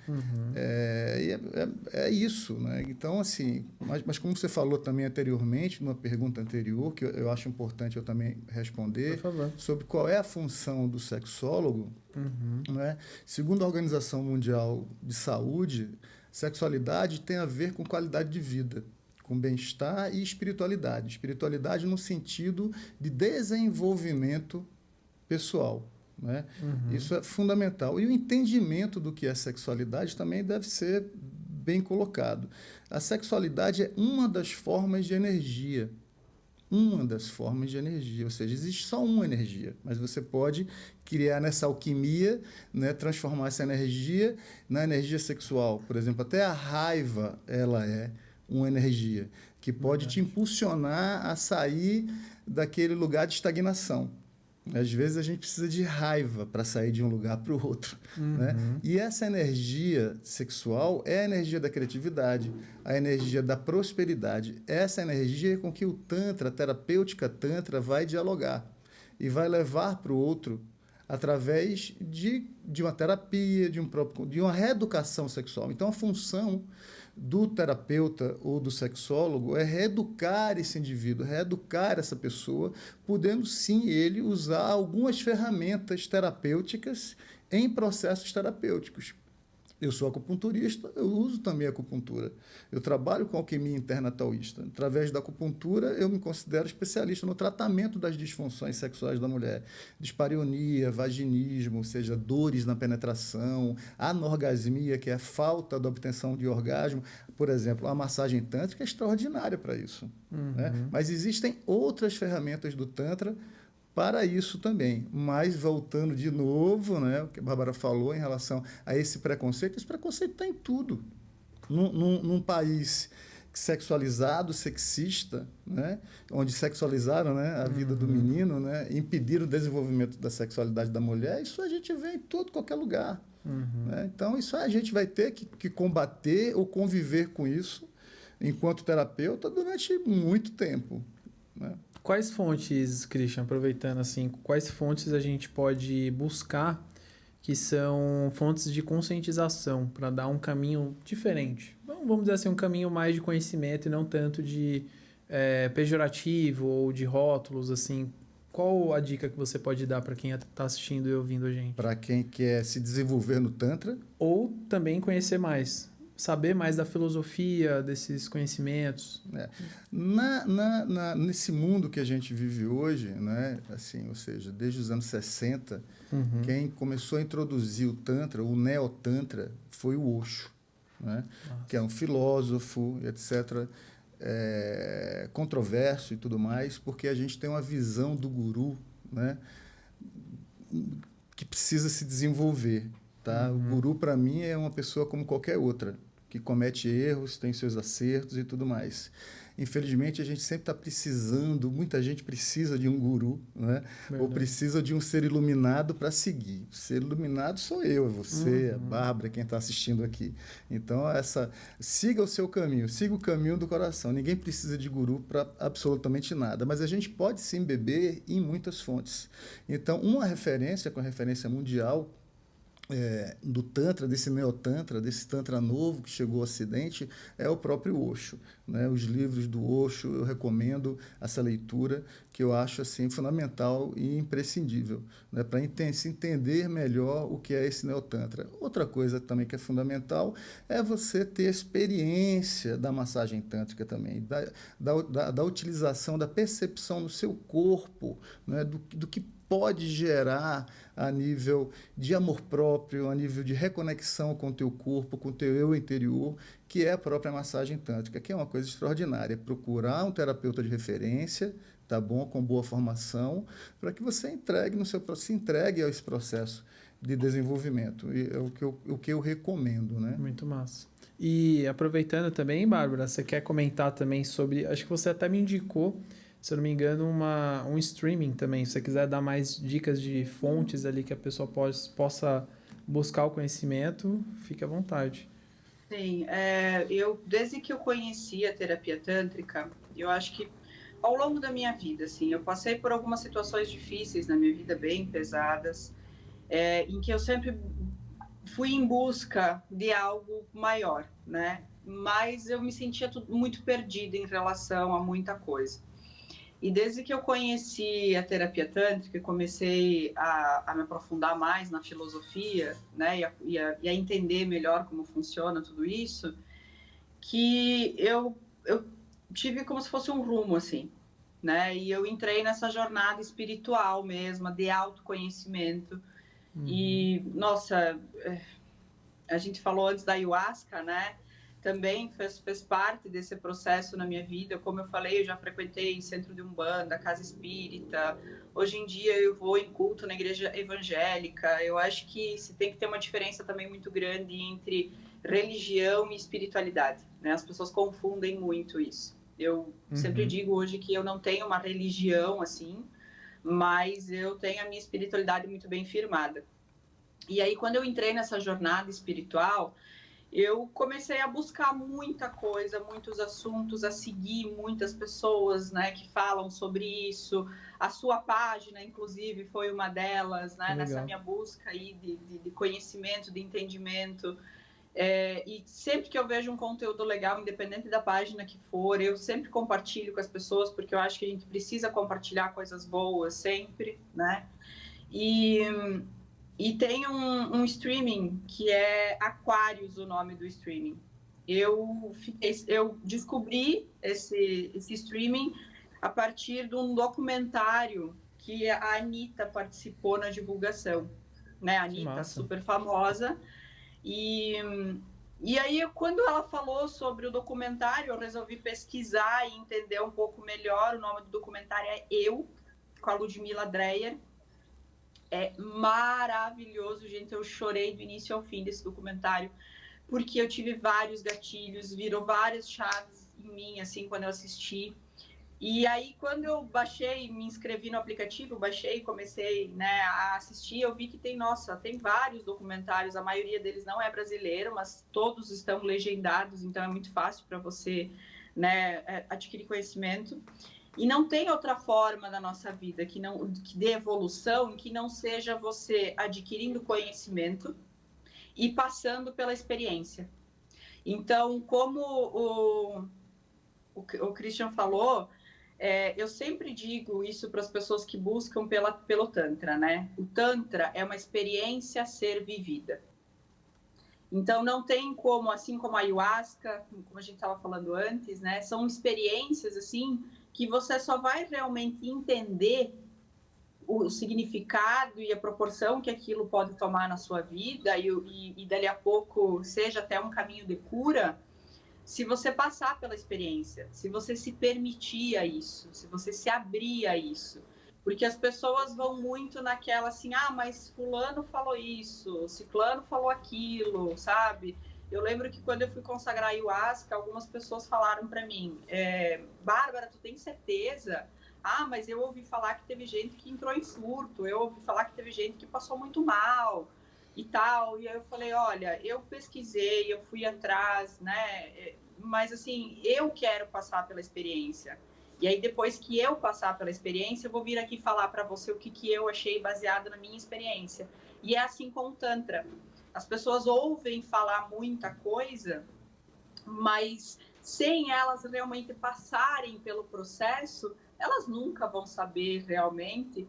É isso, né? Então, assim, mas como você falou também anteriormente, numa pergunta anterior, que eu acho importante eu também responder, sobre qual é a função do sexólogo, né? Segundo a Organização Mundial de Saúde, sexualidade tem a ver com qualidade de vida, com bem-estar e espiritualidade. Espiritualidade no sentido de desenvolvimento pessoal, né? Isso é fundamental. E o entendimento do que é sexualidade também deve ser bem colocado. A sexualidade é uma das formas de energia. Uma das formas de energia, ou seja, existe só uma energia, mas você pode criar nessa alquimia, né, transformar essa energia na energia sexual. Por exemplo, até a raiva, ela é uma energia que pode te impulsionar a sair daquele lugar de estagnação. Às vezes a gente precisa de raiva para sair de um lugar para o outro, né? E essa energia sexual é a energia da criatividade, a energia da prosperidade. Essa energia é com que o Tantra, a terapêutica Tantra, vai dialogar e vai levar para o outro através de uma terapia, de uma reeducação sexual. Então, a função do terapeuta ou do sexólogo é reeducar esse indivíduo, reeducar essa pessoa, podendo sim ele usar algumas ferramentas terapêuticas em processos terapêuticos. Eu sou acupunturista, eu uso também a acupuntura. Eu trabalho com alquimia interna taoísta. Através da acupuntura, eu me considero especialista no tratamento das disfunções sexuais da mulher. Dispareunia, vaginismo, ou seja, dores na penetração, anorgasmia, que é a falta da obtenção de orgasmo. Por exemplo, a massagem tântrica é extraordinária para isso. Né? Mas existem outras ferramentas do Tantra para isso também. Mas, voltando de novo, né, o que a Bárbara falou em relação a esse preconceito está em tudo. Num país sexualizado, sexista, né, onde sexualizaram, né, a vida do menino, né, impediram o desenvolvimento da sexualidade da mulher, isso a gente vê em qualquer lugar. Né? Então, isso a gente vai ter que combater ou conviver com isso enquanto terapeuta durante muito tempo. Né? Quais fontes, Christian, aproveitando assim, quais fontes a gente pode buscar que são fontes de conscientização para dar um caminho diferente? Vamos dizer assim, um caminho mais de conhecimento e não tanto de pejorativo ou de rótulos, assim. Qual a dica que você pode dar para quem está assistindo e ouvindo a gente? Para quem quer se desenvolver no Tantra. Ou também conhecer mais. Saber mais da filosofia, desses conhecimentos. Nesse mundo que a gente vive hoje, né, assim, ou seja, desde os anos 60, quem começou a introduzir o Tantra, o Neo-Tantra, foi o Osho, né, que é um filósofo, etc., controverso e tudo mais, porque a gente tem uma visão do guru, né, que precisa se desenvolver. Tá? O guru, para mim, é uma pessoa como qualquer outra, que comete erros, tem seus acertos e tudo mais. Infelizmente, a gente sempre está precisando, muita gente precisa de um guru, né? Ou precisa de um ser iluminado para seguir. O ser iluminado sou eu, é você, a Bárbara, quem está assistindo aqui. Então, siga o seu caminho, siga o caminho do coração. Ninguém precisa de guru para absolutamente nada, mas a gente pode se embeber em muitas fontes. Então, uma referência, com a referência mundial, do Tantra, desse Neo-Tantra, desse Tantra novo que chegou ao Ocidente, é o próprio Osho. Né? Os livros do Osho, eu recomendo essa leitura, que eu acho assim, fundamental e imprescindível, né? Para se entender melhor o que é esse Neo-Tantra. Outra coisa também que é fundamental é você ter experiência da massagem tântrica também, da utilização, da percepção no seu corpo, né? do que pode gerar a nível de amor próprio, a nível de reconexão com o teu corpo, com o teu eu interior, que é a própria massagem tântrica, que é uma coisa extraordinária. Procurar um terapeuta de referência, tá bom, com boa formação, para que você se entregue a esse processo de desenvolvimento. E é o que eu recomendo, né? Muito massa. E aproveitando também, Bárbara, você quer comentar também sobre... Acho que você até me indicou, se eu não me engano, um streaming também. Se você quiser dar mais dicas de fontes ali que a pessoa possa buscar o conhecimento, fique à vontade. Sim, desde que eu conheci a terapia tântrica, eu acho que ao longo da minha vida, assim, eu passei por algumas situações difíceis na minha vida, bem pesadas, em que eu sempre fui em busca de algo maior, né? Mas eu me sentia muito perdida em relação a muita coisa. E desde que eu conheci a terapia tântrica, comecei a me aprofundar mais na filosofia, né, e a entender melhor como funciona tudo isso, que eu tive como se fosse um rumo, assim, né? E eu entrei nessa jornada espiritual mesmo, de autoconhecimento. E, nossa, a gente falou antes da ayahuasca, né? Também fez parte desse processo na minha vida. Como eu falei, eu já frequentei centro de Umbanda, casa espírita. Hoje em dia eu vou em culto na igreja evangélica. Eu acho que se tem que ter uma diferença também muito grande entre religião e espiritualidade, né? As pessoas confundem muito isso. Eu sempre digo hoje que eu não tenho uma religião assim, mas eu tenho a minha espiritualidade muito bem firmada. E aí, quando eu entrei nessa jornada espiritual, eu comecei a buscar muita coisa, muitos assuntos, a seguir muitas pessoas, né, que falam sobre isso. A sua página, inclusive, foi uma delas, né, nessa minha busca aí de conhecimento, de entendimento. E sempre que eu vejo um conteúdo legal, independente da página que for, eu sempre compartilho com as pessoas, porque eu acho que a gente precisa compartilhar coisas boas sempre, né? E E tem um streaming que é Aquarius, o nome do streaming. Eu descobri esse streaming a partir de um documentário que a Anitta participou na divulgação, né? A Anitta, super famosa. E aí, quando ela falou sobre o documentário, eu resolvi pesquisar e entender um pouco melhor. O nome do documentário é Eu, com a Ludmila Dreyer. É maravilhoso, gente. Eu chorei do início ao fim desse documentário, porque eu tive vários gatilhos, virou várias chaves em mim, assim, quando eu assisti. E aí, quando eu baixei, me inscrevi no aplicativo, baixei, comecei, né, a assistir, eu vi que tem vários documentários, a maioria deles não é brasileiro, mas todos estão legendados, então é muito fácil para você, né, adquirir conhecimento. E não tem outra forma da nossa vida que dê evolução, que não seja você adquirindo conhecimento e passando pela experiência. Então, como o Christian falou, eu sempre digo isso para as pessoas que buscam pelo Tantra, né? O Tantra é uma experiência a ser vivida. Então, não tem como, assim como a Ayahuasca, como a gente estava falando antes, né? São experiências, assim, que você só vai realmente entender o significado e a proporção que aquilo pode tomar na sua vida e dali a pouco seja até um caminho de cura, se você passar pela experiência, se você se permitir a isso, se você se abrir a isso. Porque as pessoas vão muito naquela assim, mas fulano falou isso, ciclano falou aquilo, sabe? Eu lembro que quando eu fui consagrar a Ayahuasca, algumas pessoas falaram para mim, Bárbara, tu tem certeza? Mas eu ouvi falar que teve gente que entrou em surto, eu ouvi falar que teve gente que passou muito mal e tal. E aí eu falei, olha, eu pesquisei, eu fui atrás, né? Mas assim, eu quero passar pela experiência. E aí depois que eu passar pela experiência, eu vou vir aqui falar para você o que eu achei baseado na minha experiência. E é assim com o Tantra. As pessoas ouvem falar muita coisa, mas sem elas realmente passarem pelo processo, elas nunca vão saber realmente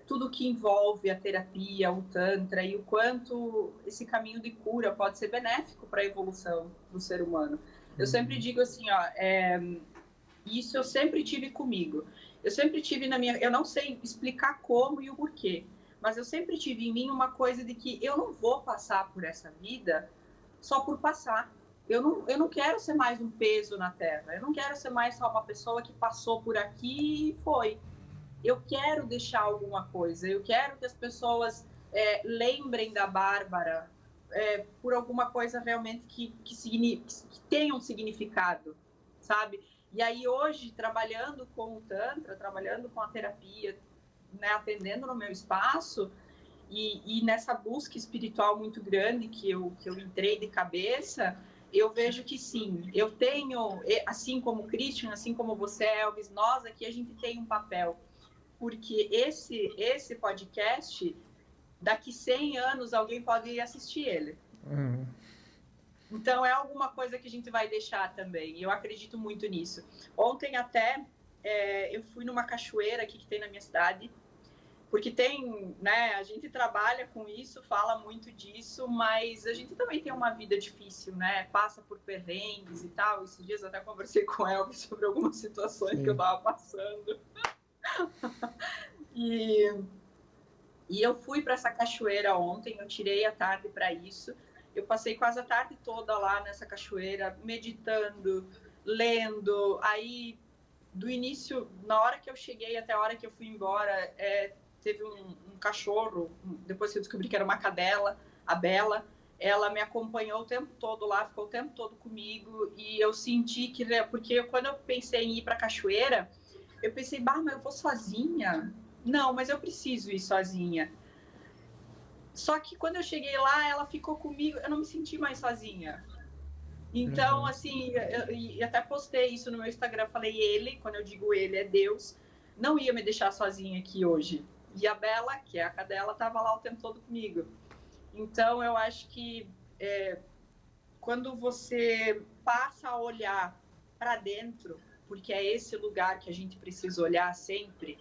tudo que envolve a terapia, o Tantra e o quanto esse caminho de cura pode ser benéfico para a evolução do ser humano. Eu sempre digo assim, isso eu sempre tive comigo. Eu sempre tive eu não sei explicar como e o porquê, mas eu sempre tive em mim uma coisa de que eu não vou passar por essa vida só por passar. Eu não quero ser mais um peso na Terra. Eu não quero ser mais só uma pessoa que passou por aqui e foi. Eu quero deixar alguma coisa. Eu quero que as pessoas lembrem da Bárbara por alguma coisa realmente que tenha um significado, sabe? E aí hoje, trabalhando com o Tantra, trabalhando com a terapia, né, atendendo no meu espaço e nessa busca espiritual muito grande que eu entrei de cabeça, eu vejo que sim, eu tenho, assim como o Christian, assim como você, Elvis, nós aqui, a gente tem um papel, porque esse podcast, daqui 100 anos, alguém pode ir assistir ele. Então, é alguma coisa que a gente vai deixar também, e eu acredito muito nisso. Ontem até, eu fui numa cachoeira aqui que tem na minha cidade, porque tem, né, a gente trabalha com isso, fala muito disso, mas a gente também tem uma vida difícil, né, passa por perrengues e tal. Esses dias até conversei com o Elvis sobre algumas situações que eu tava passando. E eu fui para essa cachoeira ontem, eu tirei a tarde para isso. Eu passei quase a tarde toda lá nessa cachoeira, meditando, lendo. Aí, do início, na hora que eu cheguei até a hora que eu fui embora, teve um cachorro, depois que eu descobri que era uma cadela, a Bela, ela me acompanhou o tempo todo lá, ficou o tempo todo comigo, e eu senti que, porque quando eu pensei em ir para a cachoeira, eu pensei, mas eu vou sozinha? Não, mas eu preciso ir sozinha. Só que quando eu cheguei lá, ela ficou comigo, eu não me senti mais sozinha. Então, assim, eu até postei isso no meu Instagram, falei, ele, quando eu digo ele, é Deus, não ia me deixar sozinha aqui hoje. E a Bela, que é a cadela, estava lá o tempo todo comigo. Então, eu acho que quando você passa a olhar para dentro, porque é esse lugar que a gente precisa olhar sempre,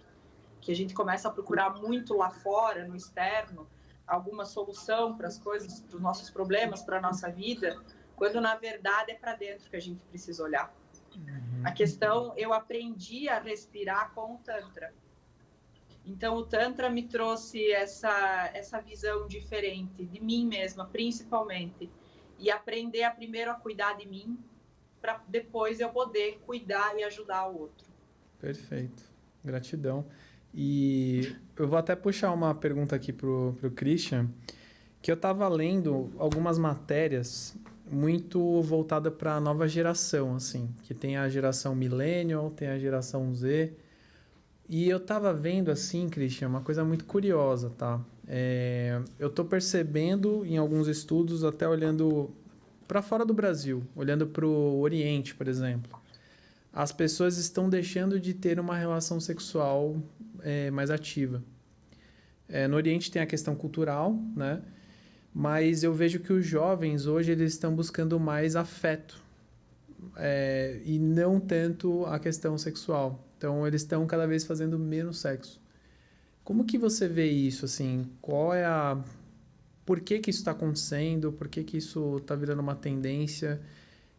que a gente começa a procurar muito lá fora, no externo, alguma solução para as coisas, para os nossos problemas, para a nossa vida, quando na verdade é para dentro que a gente precisa olhar. A questão, eu aprendi a respirar com o Tantra. Então, o Tantra me trouxe essa visão diferente de mim mesma, principalmente. E aprender primeiro a cuidar de mim, para depois eu poder cuidar e ajudar o outro. Perfeito. Gratidão. E eu vou até puxar uma pergunta aqui pro Christian, que eu estava lendo algumas matérias muito voltada para a nova geração, assim, que tem a geração Millennial, tem a geração Z. E eu estava vendo, assim, Christian, uma coisa muito curiosa, tá? Eu estou percebendo em alguns estudos, até olhando para fora do Brasil, olhando para o Oriente, por exemplo, as pessoas estão deixando de ter uma relação sexual mais ativa. No Oriente tem a questão cultural, né? Mas eu vejo que os jovens hoje eles estão buscando mais afeto e não tanto a questão sexual. Então eles estão cada vez fazendo menos sexo. Como que você vê isso, assim? Por que isso está acontecendo? Por que isso está virando uma tendência?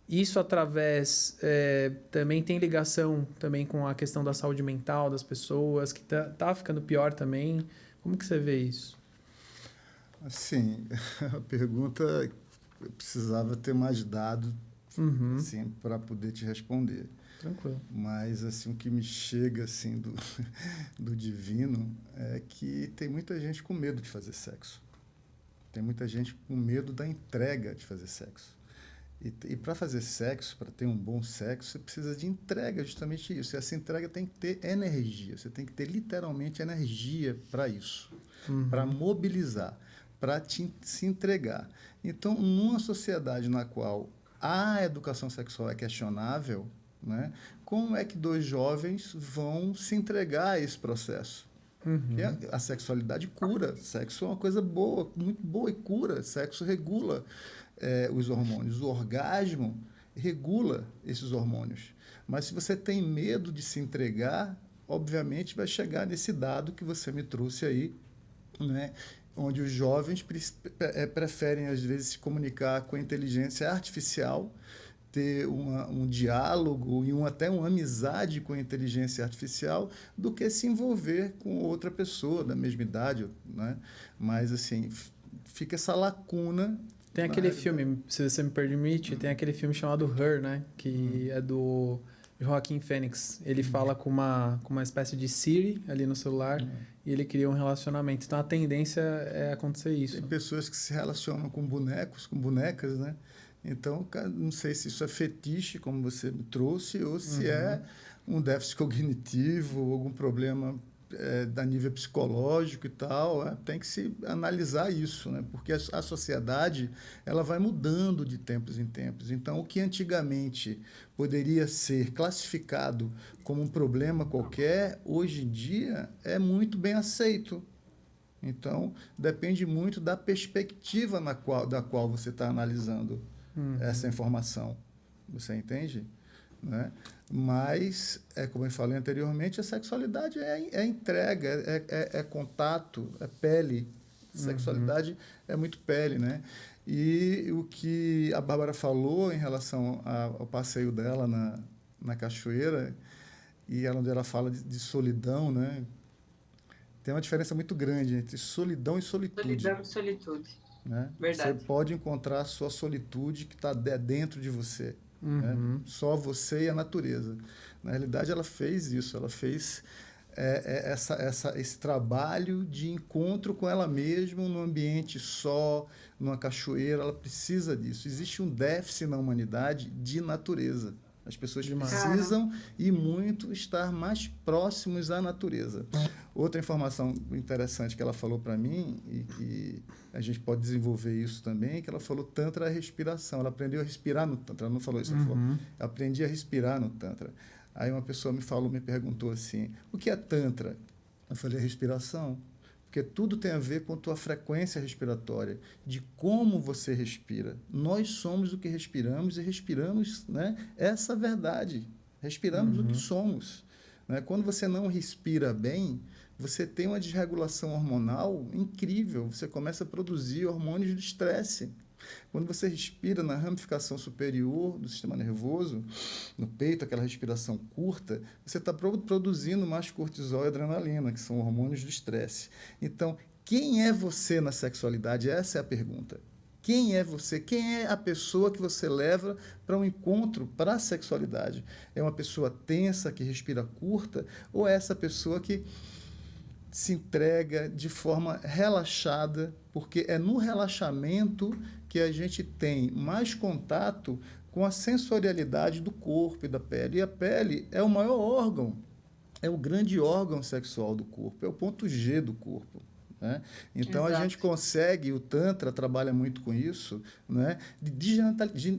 Isso através... também tem ligação também com a questão da saúde mental das pessoas, que tá ficando pior também. Como que você vê isso? Assim, a pergunta... Eu precisava ter mais dados assim, para poder te responder. Tranquilo. Mas assim, o que me chega assim, do divino é que tem muita gente com medo de fazer sexo. Tem muita gente com medo da entrega de fazer sexo. E para fazer sexo, para ter um bom sexo, você precisa de entrega, justamente isso. E essa entrega tem que ter energia. Você tem que ter literalmente energia para isso, para mobilizar, para se entregar. Então, numa sociedade na qual a educação sexual é questionável, né, como é que dois jovens vão se entregar a esse processo? Porque a sexualidade cura. Sexo é uma coisa boa, muito boa e cura. Sexo regula os hormônios. O orgasmo regula esses hormônios. Mas se você tem medo de se entregar, obviamente vai chegar nesse dado que você me trouxe aí, né, onde os jovens preferem, às vezes, se comunicar com a inteligência artificial, ter um diálogo e até uma amizade com a inteligência artificial, do que se envolver com outra pessoa da mesma idade, né? Mas, assim, fica essa lacuna. Tem aquele filme, se você me permite, tem aquele filme chamado Her, né? Que é do Joaquin Phoenix. Ele fala com uma espécie de Siri ali no celular e ele cria um relacionamento. Então, a tendência é acontecer isso. Tem pessoas que se relacionam com bonecos, com bonecas, né? Então, não sei se isso é fetiche, como você me trouxe, ou se é um déficit cognitivo, algum problema da nível psicológico e tal. Tem que se analisar isso, né? Porque a sociedade ela vai mudando de tempos em tempos. Então, o que antigamente poderia ser classificado como um problema qualquer, hoje em dia é muito bem aceito. Então, depende muito da perspectiva da qual você está analisando essa informação. Você entende? Né? Mas, como eu falei anteriormente, a sexualidade é entrega, é contato, é pele. Sexualidade é muito pele, né? E o que a Bárbara falou em relação ao passeio dela na cachoeira, e onde ela fala de solidão, né? Tem uma diferença muito grande entre solidão e solitude. Solidão e solitude. Né? Verdade. Você pode encontrar a sua solitude que está dentro de você. Né? Só você e a natureza. Na realidade, ela fez isso. Ela fez esse trabalho de encontro com ela mesma num ambiente só, numa cachoeira. Ela precisa disso. Existe um déficit na humanidade de natureza. As pessoas precisam e muito estar mais próximos à natureza. Outra informação interessante que ela falou para mim, e que a gente pode desenvolver isso também, que ela falou Tantra é respiração. Ela aprendeu a respirar no Tantra. Ela não falou isso, ela falou, aprendi a respirar no Tantra. Aí uma pessoa me perguntou assim, o que é Tantra? Eu falei, respiração. Porque tudo tem a ver com a tua frequência respiratória, de como você respira. Nós somos o que respiramos e respiramos, né, essa verdade. Respiramos o que somos. Né? Quando você não respira bem, você tem uma desregulação hormonal incrível, você começa a produzir hormônios do estresse. Quando você respira na ramificação superior do sistema nervoso, no peito, aquela respiração curta, você está produzindo mais cortisol e adrenalina, que são hormônios do estresse. Então, quem é você na sexualidade? Essa é a pergunta. Quem é você? Quem é a pessoa que você leva para um encontro, para a sexualidade? É uma pessoa tensa, que respira curta, ou é essa pessoa que se entrega de forma relaxada, porque é no relaxamento que a gente tem mais contato com a sensorialidade do corpo e da pele. E a pele é o maior órgão, é o grande órgão sexual do corpo, é o ponto G do corpo. Né? Então, Exato. a gente consegue, o Tantra trabalha muito com isso, né? De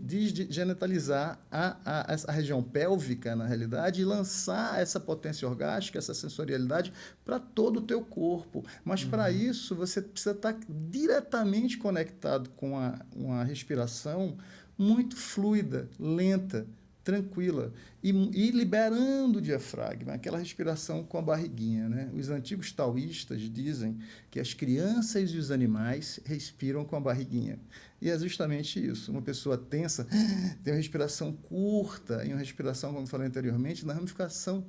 desgenitalizar a região pélvica, na realidade, e lançar essa potência orgástica, essa sensorialidade para todo o teu corpo. Mas, para isso, você precisa estar diretamente conectado com uma respiração muito fluida, lenta, tranquila, e liberando o diafragma, aquela respiração com a barriguinha. Né? Os antigos taoístas dizem que as crianças e os animais respiram com a barriguinha. E é justamente isso. Uma pessoa tensa tem uma respiração curta, e uma respiração, como eu falei anteriormente, na ramificação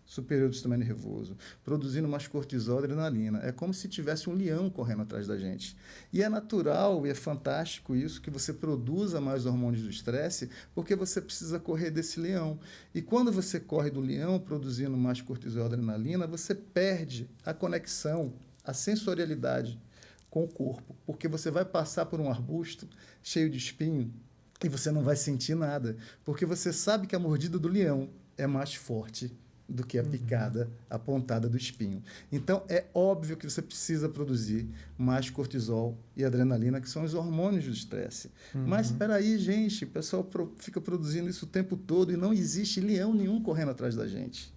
superior do sistema nervoso, produzindo mais cortisol e adrenalina. É como se tivesse um leão correndo atrás da gente. E é natural e é fantástico isso, que você produza mais hormônios do estresse, porque você precisa correr desse leão. E quando você corre do leão, produzindo mais cortisol e adrenalina, você perde a conexão, a sensorialidade com o corpo, porque você vai passar por um arbusto cheio de espinho e você não vai sentir nada, porque você sabe que a mordida do leão é mais forte do que a picada, a pontada do espinho. Então, é óbvio que você precisa produzir mais cortisol e adrenalina, que são os hormônios do estresse. Mas, espera aí, gente, o pessoal fica produzindo isso o tempo todo e não existe leão nenhum correndo atrás da gente.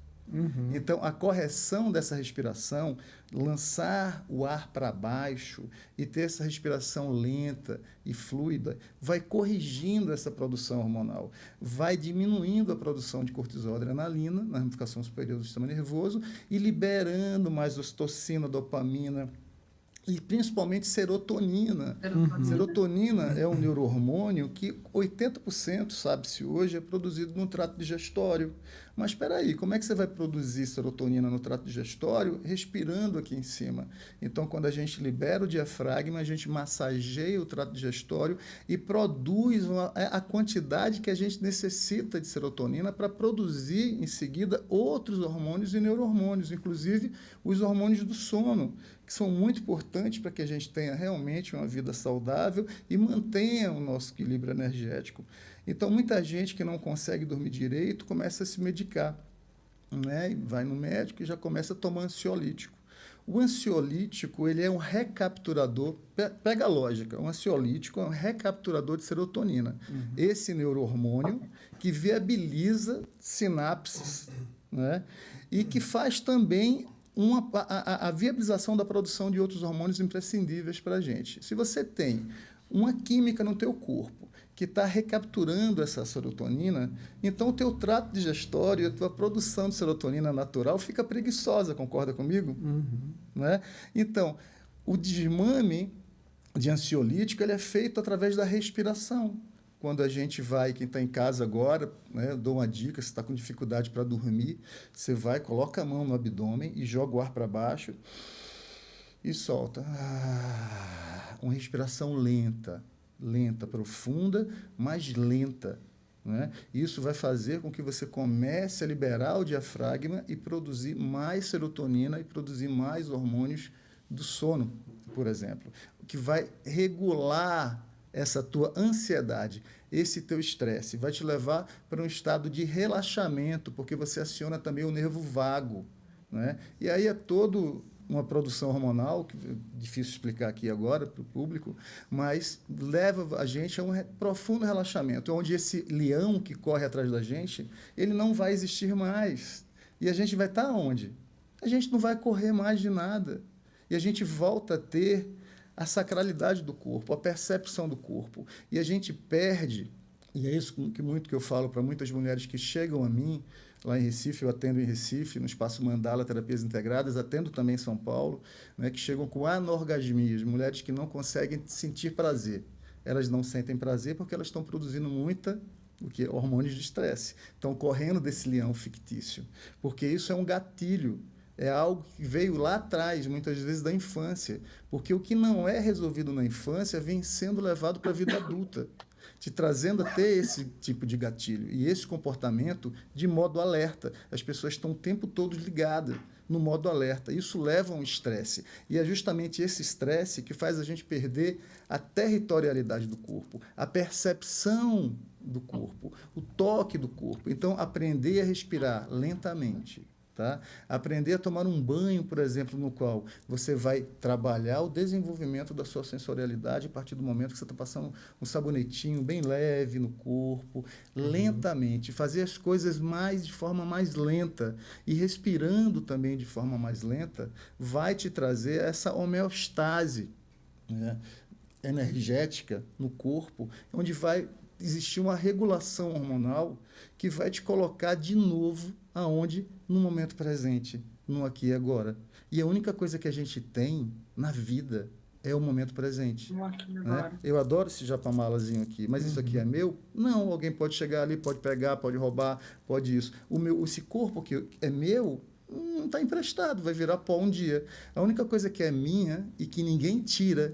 Então, a correção dessa respiração, lançar o ar para baixo e ter essa respiração lenta e fluida, vai corrigindo essa produção hormonal, vai diminuindo a produção de cortisol e adrenalina na ramificação superior do sistema nervoso e liberando mais ocitocina, dopamina, e principalmente serotonina. Serotonina é um neurohormônio que 80%, sabe-se hoje, é produzido no trato digestório. Mas espera aí, como é que você vai produzir serotonina no trato digestório? Respirando aqui em cima. Então, quando a gente libera o diafragma, a gente massageia o trato digestório e produz a quantidade que a gente necessita de serotonina para produzir, em seguida, outros hormônios e neurohormônios, inclusive os hormônios do sono, que são muito importantes para que a gente tenha realmente uma vida saudável e mantenha o nosso equilíbrio energético. Então, muita gente que não consegue dormir direito começa a se medicar, né? E vai no médico e já começa a tomar ansiolítico. O ansiolítico, ele é um recapturador, pega a lógica, o ansiolítico é um recapturador de serotonina. Esse neurohormônio que viabiliza sinapses, né? E que faz também a viabilização da produção de outros hormônios imprescindíveis para a gente. Se você tem uma química no teu corpo que está recapturando essa serotonina, então o teu trato digestório, a tua produção de serotonina natural fica preguiçosa, concorda comigo? Né? Então, o desmame de ansiolítico ele é feito através da respiração. Quando a gente vai, quem está em casa agora, né, eu dou uma dica, se está com dificuldade para dormir, você vai, coloca a mão no abdômen e joga o ar para baixo e solta. Uma respiração lenta, profunda, mas lenta. Né? Isso vai fazer com que você comece a liberar o diafragma e produzir mais serotonina e produzir mais hormônios do sono, por exemplo, o que vai regular essa tua ansiedade, esse teu estresse, vai te levar para um estado de relaxamento, porque você aciona também o nervo vago, né? E aí é todo uma produção hormonal, que é difícil explicar aqui agora para o público, mas leva a gente a um profundo relaxamento, onde esse leão que corre atrás da gente, ele não vai existir mais. E a gente vai estar onde? A gente não vai correr mais de nada. E a gente volta a ter a sacralidade do corpo, a percepção do corpo. E a gente perde E é isso que eu falo para muitas mulheres que chegam a mim, lá em Recife, eu atendo em Recife, no Espaço Mandala Terapias Integradas, atendo também em São Paulo, né, que chegam com anorgasmias, mulheres que não conseguem sentir prazer. Elas não sentem prazer porque elas estão produzindo hormônios de estresse. Estão correndo desse leão fictício, porque isso é um gatilho. É algo que veio lá atrás, muitas vezes da infância, porque o que não é resolvido na infância vem sendo levado para a vida adulta, te trazendo a ter esse tipo de gatilho e esse comportamento de modo alerta. As pessoas estão o tempo todo ligadas no modo alerta. Isso leva a um estresse. E é justamente esse estresse que faz a gente perder a territorialidade do corpo, a percepção do corpo, o toque do corpo. Então, aprender a respirar lentamente. Tá? Aprender a tomar um banho, por exemplo, no qual você vai trabalhar o desenvolvimento da sua sensorialidade a partir do momento que você está passando um sabonetinho bem leve no corpo, lentamente, fazer as coisas de forma mais lenta e respirando também de forma mais lenta, vai te trazer essa homeostase, né, energética no corpo, onde vai existir uma regulação hormonal que vai te colocar de novo aonde? No momento presente, no aqui e agora. E a única coisa que a gente tem na vida é o momento presente. No aqui e agora. Né? Eu adoro esse japamalazinho aqui, mas isso aqui é meu? Não, alguém pode chegar ali, pode pegar, pode roubar, pode isso. Esse corpo que é meu não está emprestado, vai virar pó um dia. A única coisa que é minha e que ninguém tira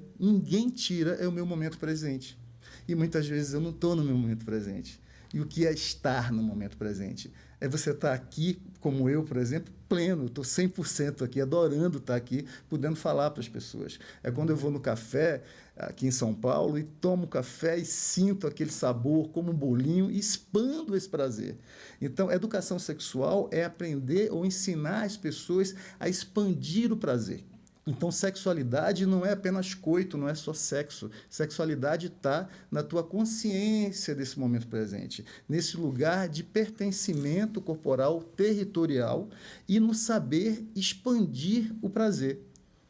é o meu momento presente. E muitas vezes eu não estou no meu momento presente. E o que é estar no momento presente? É você estar aqui, como eu, por exemplo, pleno, estou 100% aqui, adorando estar aqui, podendo falar para as pessoas. É quando eu vou no café, aqui em São Paulo, e tomo café e sinto aquele sabor, como um bolinho, e expando esse prazer. Então, educação sexual é aprender ou ensinar as pessoas a expandir o prazer. Então, sexualidade não é apenas coito, não é só sexo. Sexualidade está na tua consciência desse momento presente, nesse lugar de pertencimento corporal, territorial e no saber expandir o prazer.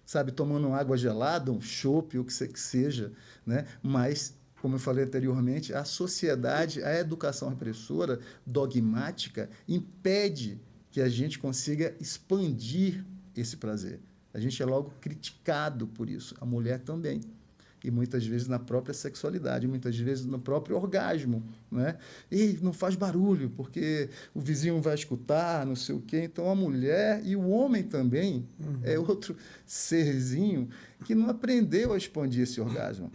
Sabe, tomando água gelada, um chopp, o que seja, né? Mas, como eu falei anteriormente, a sociedade, a educação repressora, dogmática, impede que a gente consiga expandir esse prazer. A gente é logo criticado por isso, a mulher também. E muitas vezes na própria sexualidade, muitas vezes no próprio orgasmo. Né? E não faz barulho, porque o vizinho vai escutar, não sei o quê. Então, a mulher e o homem também é outro serzinho que não aprendeu a expandir esse orgasmo.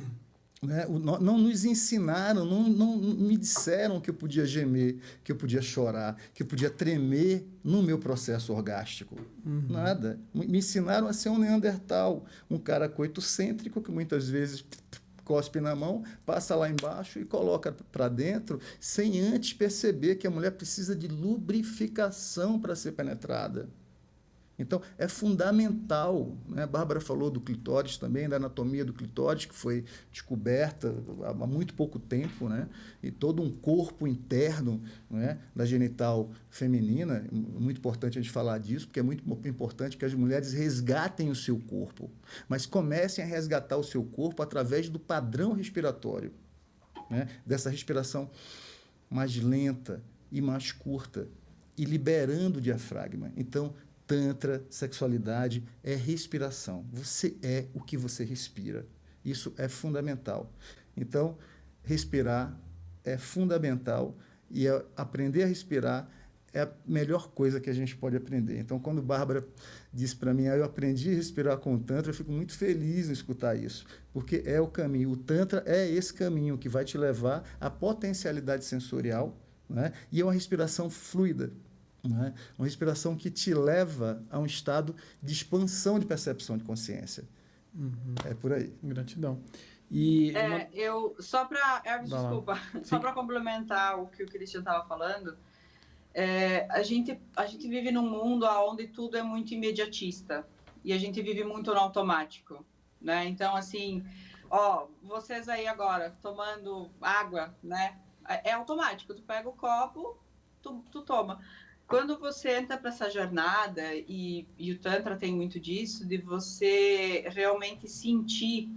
Né? Não nos ensinaram, não me disseram que eu podia gemer, que eu podia chorar, que eu podia tremer no meu processo orgástico. Nada. Me ensinaram a ser um neandertal, um cara coitocêntrico que muitas vezes cospe na mão, passa lá embaixo e coloca para dentro, sem antes perceber que a mulher precisa de lubrificação para ser penetrada. Então, é fundamental, né? A Bárbara falou do clitóris também, da anatomia do clitóris, que foi descoberta há muito pouco tempo, né? E todo um corpo interno, né, da genital feminina. Muito importante a gente falar disso, porque é muito importante que as mulheres resgatem o seu corpo, mas comecem a resgatar o seu corpo através do padrão respiratório, né? Dessa respiração mais lenta e mais curta, e liberando o diafragma. Então, Tantra, sexualidade, é respiração. Você é o que você respira. Isso é fundamental. Então, respirar é fundamental e aprender a respirar é a melhor coisa que a gente pode aprender. Então, quando Bárbara disse para mim, eu aprendi a respirar com o Tantra, eu fico muito feliz em escutar isso, porque é o caminho. O Tantra é esse caminho que vai te levar à potencialidade sensorial, né? E é uma respiração fluida. Né? Uma respiração que te leva a um estado de expansão de percepção de consciência. É por aí. Gratidão. Só para complementar o que o Christian estava falando, a gente vive num mundo onde tudo é muito imediatista e a gente vive muito no automático, né? Então, assim, vocês aí agora tomando água, né? É automático, tu pega o copo, tu toma. Quando você entra para essa jornada, e o Tantra tem muito disso, de você realmente sentir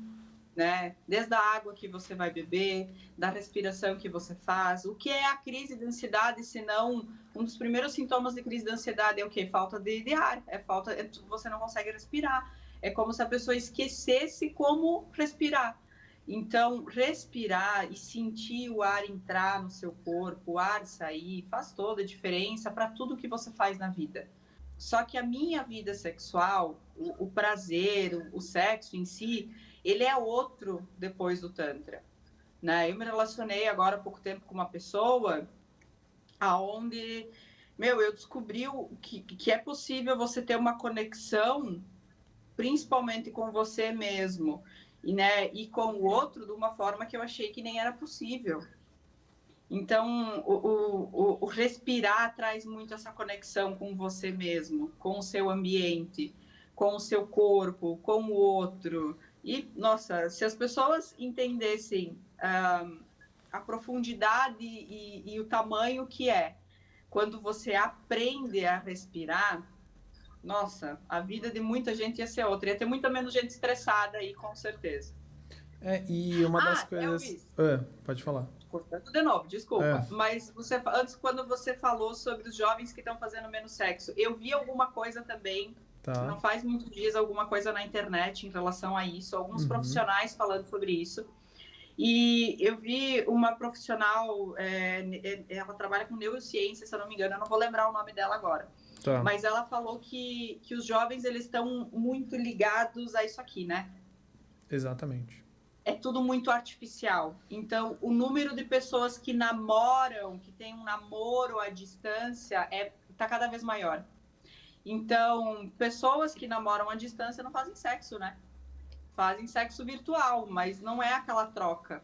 né? Desde a água que você vai beber, da respiração que você faz. O que é a crise de ansiedade, se não um dos primeiros sintomas de crise de ansiedade é o quê? Falta de ar, você não consegue respirar. É como se a pessoa esquecesse como respirar. Então, respirar e sentir o ar entrar no seu corpo, o ar sair, faz toda a diferença para tudo que você faz na vida. Só que a minha vida sexual, o prazer, o sexo em si, ele é outro depois do Tantra, né? Eu me relacionei agora há pouco tempo com uma pessoa aonde, eu descobri que é possível você ter uma conexão, principalmente com você mesmo, e com o outro de uma forma que eu achei que nem era possível. Então, o respirar traz muito essa conexão com você mesmo, com o seu ambiente, com o seu corpo, com o outro. E, nossa, se as pessoas entendessem a profundidade e o tamanho que é quando você aprende a respirar, nossa, a vida de muita gente ia ser outra. Ia ter muita menos gente estressada aí, com certeza. E uma das coisas... pode falar. Cortando de novo, desculpa. Mas antes, quando você falou sobre os jovens que estão fazendo menos sexo, eu vi alguma coisa também, não faz muitos dias, alguma coisa na internet em relação a isso, alguns profissionais falando sobre isso. E eu vi uma profissional, ela trabalha com neurociência, se eu não me engano, eu não vou lembrar o nome dela agora. Mas ela falou que os jovens, eles estão muito ligados a isso aqui, né? Exatamente. É tudo muito artificial. Então, o número de pessoas que namoram, que tem um namoro à distância, tá cada vez maior. Então, pessoas que namoram à distância não fazem sexo, né? Fazem sexo virtual, mas não é aquela troca.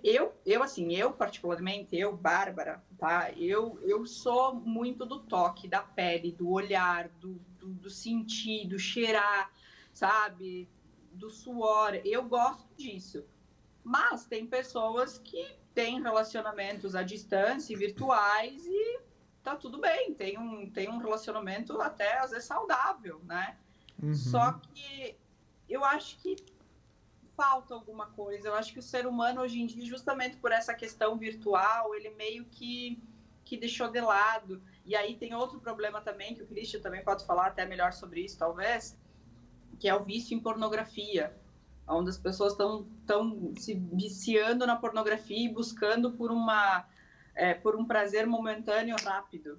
Eu particularmente, Bárbara, tá? Eu sou muito do toque, da pele, do olhar, do sentir, do cheirar, sabe? Do suor. Eu gosto disso. Mas tem pessoas que têm relacionamentos à distância, virtuais, e tá tudo bem. Tem um relacionamento até, às vezes, saudável, né? Só que eu acho que falta alguma coisa. Eu acho que o ser humano, hoje em dia, justamente por essa questão virtual, ele meio que deixou de lado. E aí tem outro problema também, que o Christian também pode falar até melhor sobre isso, talvez, que é o vício em pornografia, onde as pessoas estão se viciando na pornografia e buscando por um prazer momentâneo rápido.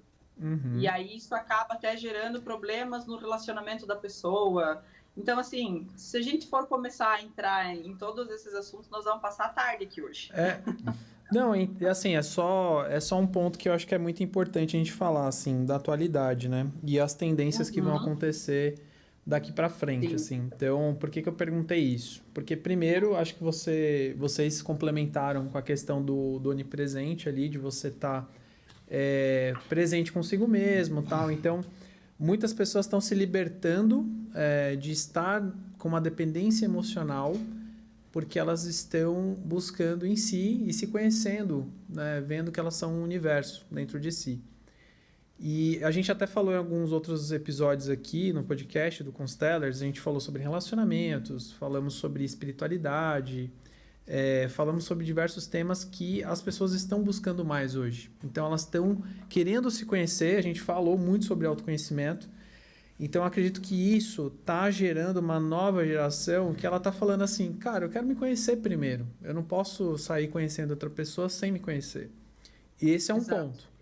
E aí isso acaba até gerando problemas no relacionamento da pessoa. Então, assim, se a gente for começar a entrar em todos esses assuntos, nós vamos passar a tarde aqui hoje. Não, assim, é só um ponto que eu acho que é muito importante a gente falar, assim, da atualidade, né? E as tendências que vão acontecer daqui para frente, assim. Então, por que eu perguntei isso? Porque, primeiro, acho que vocês complementaram com a questão do onipresente ali, de você estar presente consigo mesmo, tal. Então, muitas pessoas estão se libertando de estar com uma dependência emocional porque elas estão buscando em si e se conhecendo, né? Vendo que elas são um universo dentro de si. E a gente até falou em alguns outros episódios aqui no podcast do Constellers, a gente falou sobre relacionamentos, falamos sobre espiritualidade, falamos sobre diversos temas que as pessoas estão buscando mais hoje. Então elas estão querendo se conhecer, a gente falou muito sobre autoconhecimento, então eu acredito que isso está gerando uma nova geração que ela está falando assim, cara, eu quero me conhecer primeiro, eu não posso sair conhecendo outra pessoa sem me conhecer. E esse é um ponto.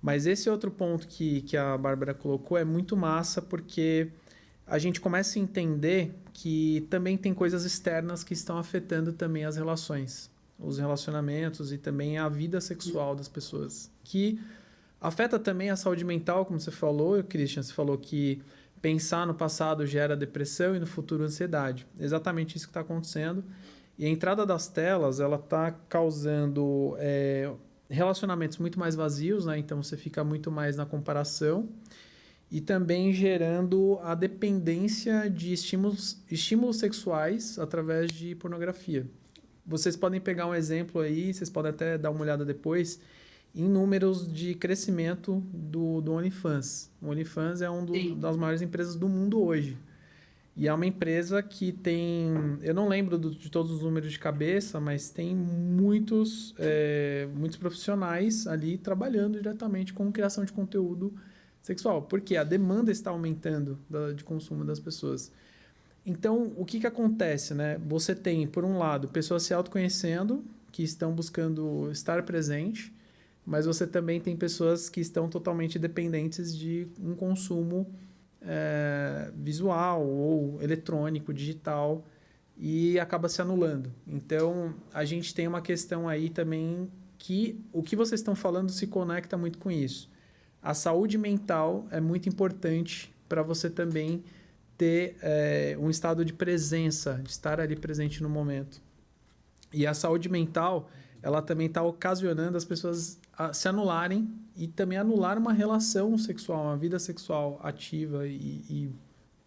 Mas esse outro ponto que a Bárbara colocou é muito massa, porque a gente começa a entender que também tem coisas externas que estão afetando também as relações, os relacionamentos e também a vida sexual das pessoas, que afeta também a saúde mental, como você falou, Christian, você falou que pensar no passado gera depressão e no futuro ansiedade. Exatamente isso que está acontecendo. E a entrada das telas, ela está causando relacionamentos muito mais vazios, né? Então você fica muito mais na comparação e também gerando a dependência de estímulos sexuais através de pornografia. Vocês podem pegar um exemplo aí, vocês podem até dar uma olhada depois, em números de crescimento do OnlyFans. O OnlyFans é uma das maiores empresas do mundo hoje. E é uma empresa que tem... Eu não lembro de todos os números de cabeça, mas tem muitos profissionais ali trabalhando diretamente com criação de conteúdo sexual. Porque a demanda está aumentando de consumo das pessoas. Então, o que acontece, né? Você tem, por um lado, pessoas se autoconhecendo, que estão buscando estar presente, mas você também tem pessoas que estão totalmente dependentes de um consumo visual ou eletrônico, digital, e acaba se anulando. Então, a gente tem uma questão aí também que o que vocês estão falando se conecta muito com isso. A saúde mental é muito importante para você também ter um estado de presença, de estar ali presente no momento. E a saúde mental, ela também está ocasionando as pessoas a se anularem e também anular uma relação sexual, uma vida sexual ativa e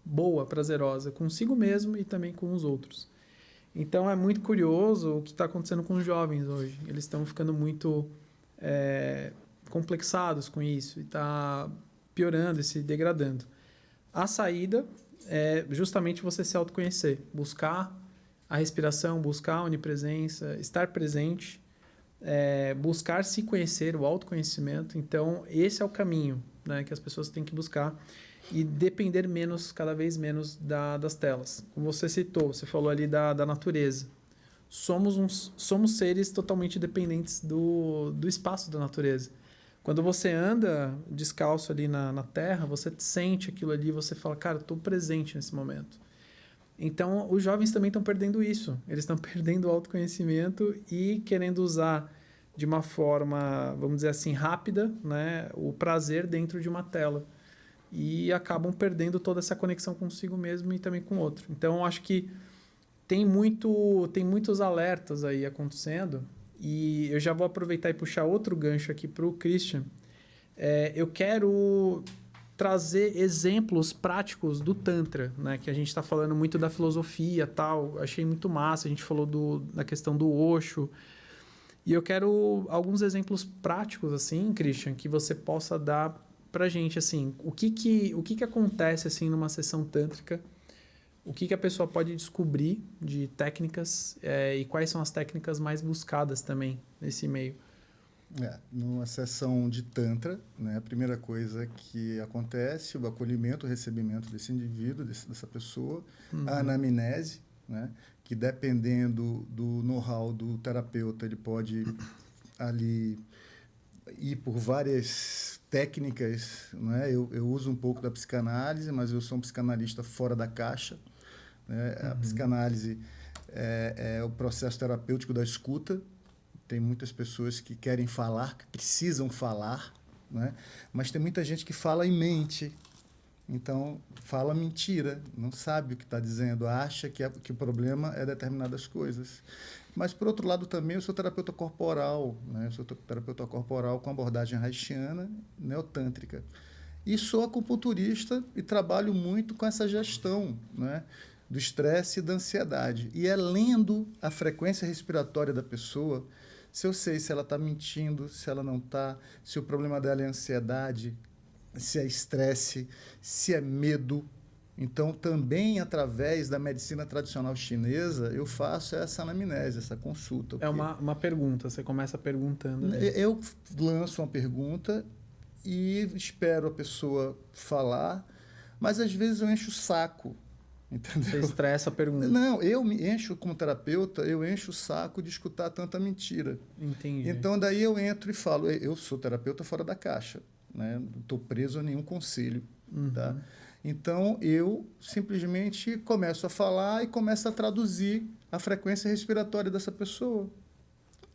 boa, prazerosa, consigo mesmo e também com os outros. Então, é muito curioso o que está acontecendo com os jovens hoje. Eles estão ficando muito complexados com isso e está piorando e se degradando. A saída é justamente você se autoconhecer, buscar a respiração, buscar a onipresença, estar presente, buscar se conhecer, o autoconhecimento. Então, esse é o caminho, né, que as pessoas têm que buscar e depender menos, cada vez menos das telas. Como você citou, você falou ali da natureza. Somos seres totalmente dependentes do espaço da natureza. Quando você anda descalço ali na terra, você sente aquilo ali, você fala, cara, eu estou presente nesse momento. Então, os jovens também estão perdendo isso. Eles estão perdendo o autoconhecimento e querendo usar de uma forma, vamos dizer assim, rápida, né, o prazer dentro de uma tela. E acabam perdendo toda essa conexão consigo mesmo e também com o outro. Então, eu acho que tem muitos alertas aí acontecendo. E eu já vou aproveitar e puxar outro gancho aqui para o Christian. Eu quero trazer exemplos práticos do Tantra, né? Que a gente está falando muito da filosofia e tal. Achei muito massa. A gente falou da questão do Osho. E eu quero alguns exemplos práticos, assim, Christian, que você possa dar pra gente, assim, o que acontece, assim, numa sessão tântrica, o que a pessoa pode descobrir de técnicas e quais são as técnicas mais buscadas também nesse meio. Numa sessão de Tantra, né, a primeira coisa que acontece, o acolhimento, o recebimento desse indivíduo, dessa pessoa, a anamnese, né, que dependendo do know-how do terapeuta, ele pode ali ir por várias técnicas, né? Eu uso um pouco da psicanálise, mas eu sou um psicanalista fora da caixa, né? A psicanálise é o processo terapêutico da escuta. Tem muitas pessoas que querem falar, que precisam falar, né? Mas tem muita gente que fala e mente. Então, fala mentira, não sabe o que está dizendo, acha que o problema é determinadas coisas. Mas, por outro lado, também eu sou terapeuta corporal, né? Eu sou terapeuta corporal com abordagem haitiana, neotântrica. E sou acupunturista e trabalho muito com essa gestão, né, do estresse e da ansiedade. E é lendo a frequência respiratória da pessoa, se eu sei se ela está mentindo, se ela não está, se o problema dela é ansiedade, se é estresse, se é medo. Então, também através da medicina tradicional chinesa, eu faço essa anamnese, essa consulta. É uma pergunta, você começa perguntando. Né? Eu lanço uma pergunta e espero a pessoa falar, mas às vezes eu encho o saco. Entendeu? Você estressa a pergunta. Não, eu me encho como terapeuta, eu encho o saco de escutar tanta mentira. Entendi. Então, daí eu entro e falo, eu sou terapeuta fora da caixa, né? Não estou preso a nenhum conselho. Tá? Então, eu simplesmente começo a falar e começo a traduzir a frequência respiratória dessa pessoa.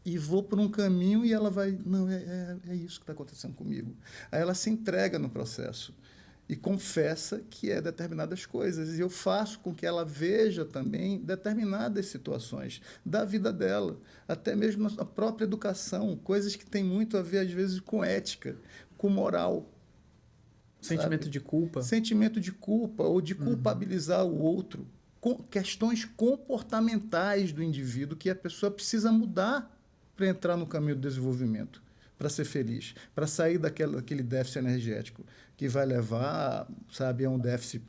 E vou por um caminho e ela vai, não, é isso que está acontecendo comigo. Aí ela se entrega no processo e confessa que é determinadas coisas. E eu faço com que ela veja também determinadas situações da vida dela, até mesmo a própria educação, coisas que têm muito a ver, às vezes, com ética, com moral. Sentimento sabe? De culpa. Sentimento de culpa ou de culpabilizar o outro. Questões comportamentais do indivíduo que a pessoa precisa mudar para entrar no caminho do desenvolvimento, para ser feliz, para sair daquele déficit energético que vai levar, sabe, a um déficit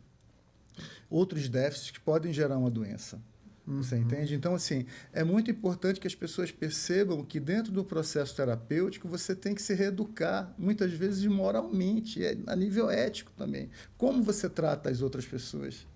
outros déficits que podem gerar uma doença. Você entende? Então, assim, é muito importante que as pessoas percebam que dentro do processo terapêutico você tem que se reeducar, muitas vezes moralmente, a nível ético também. Como você trata as outras pessoas?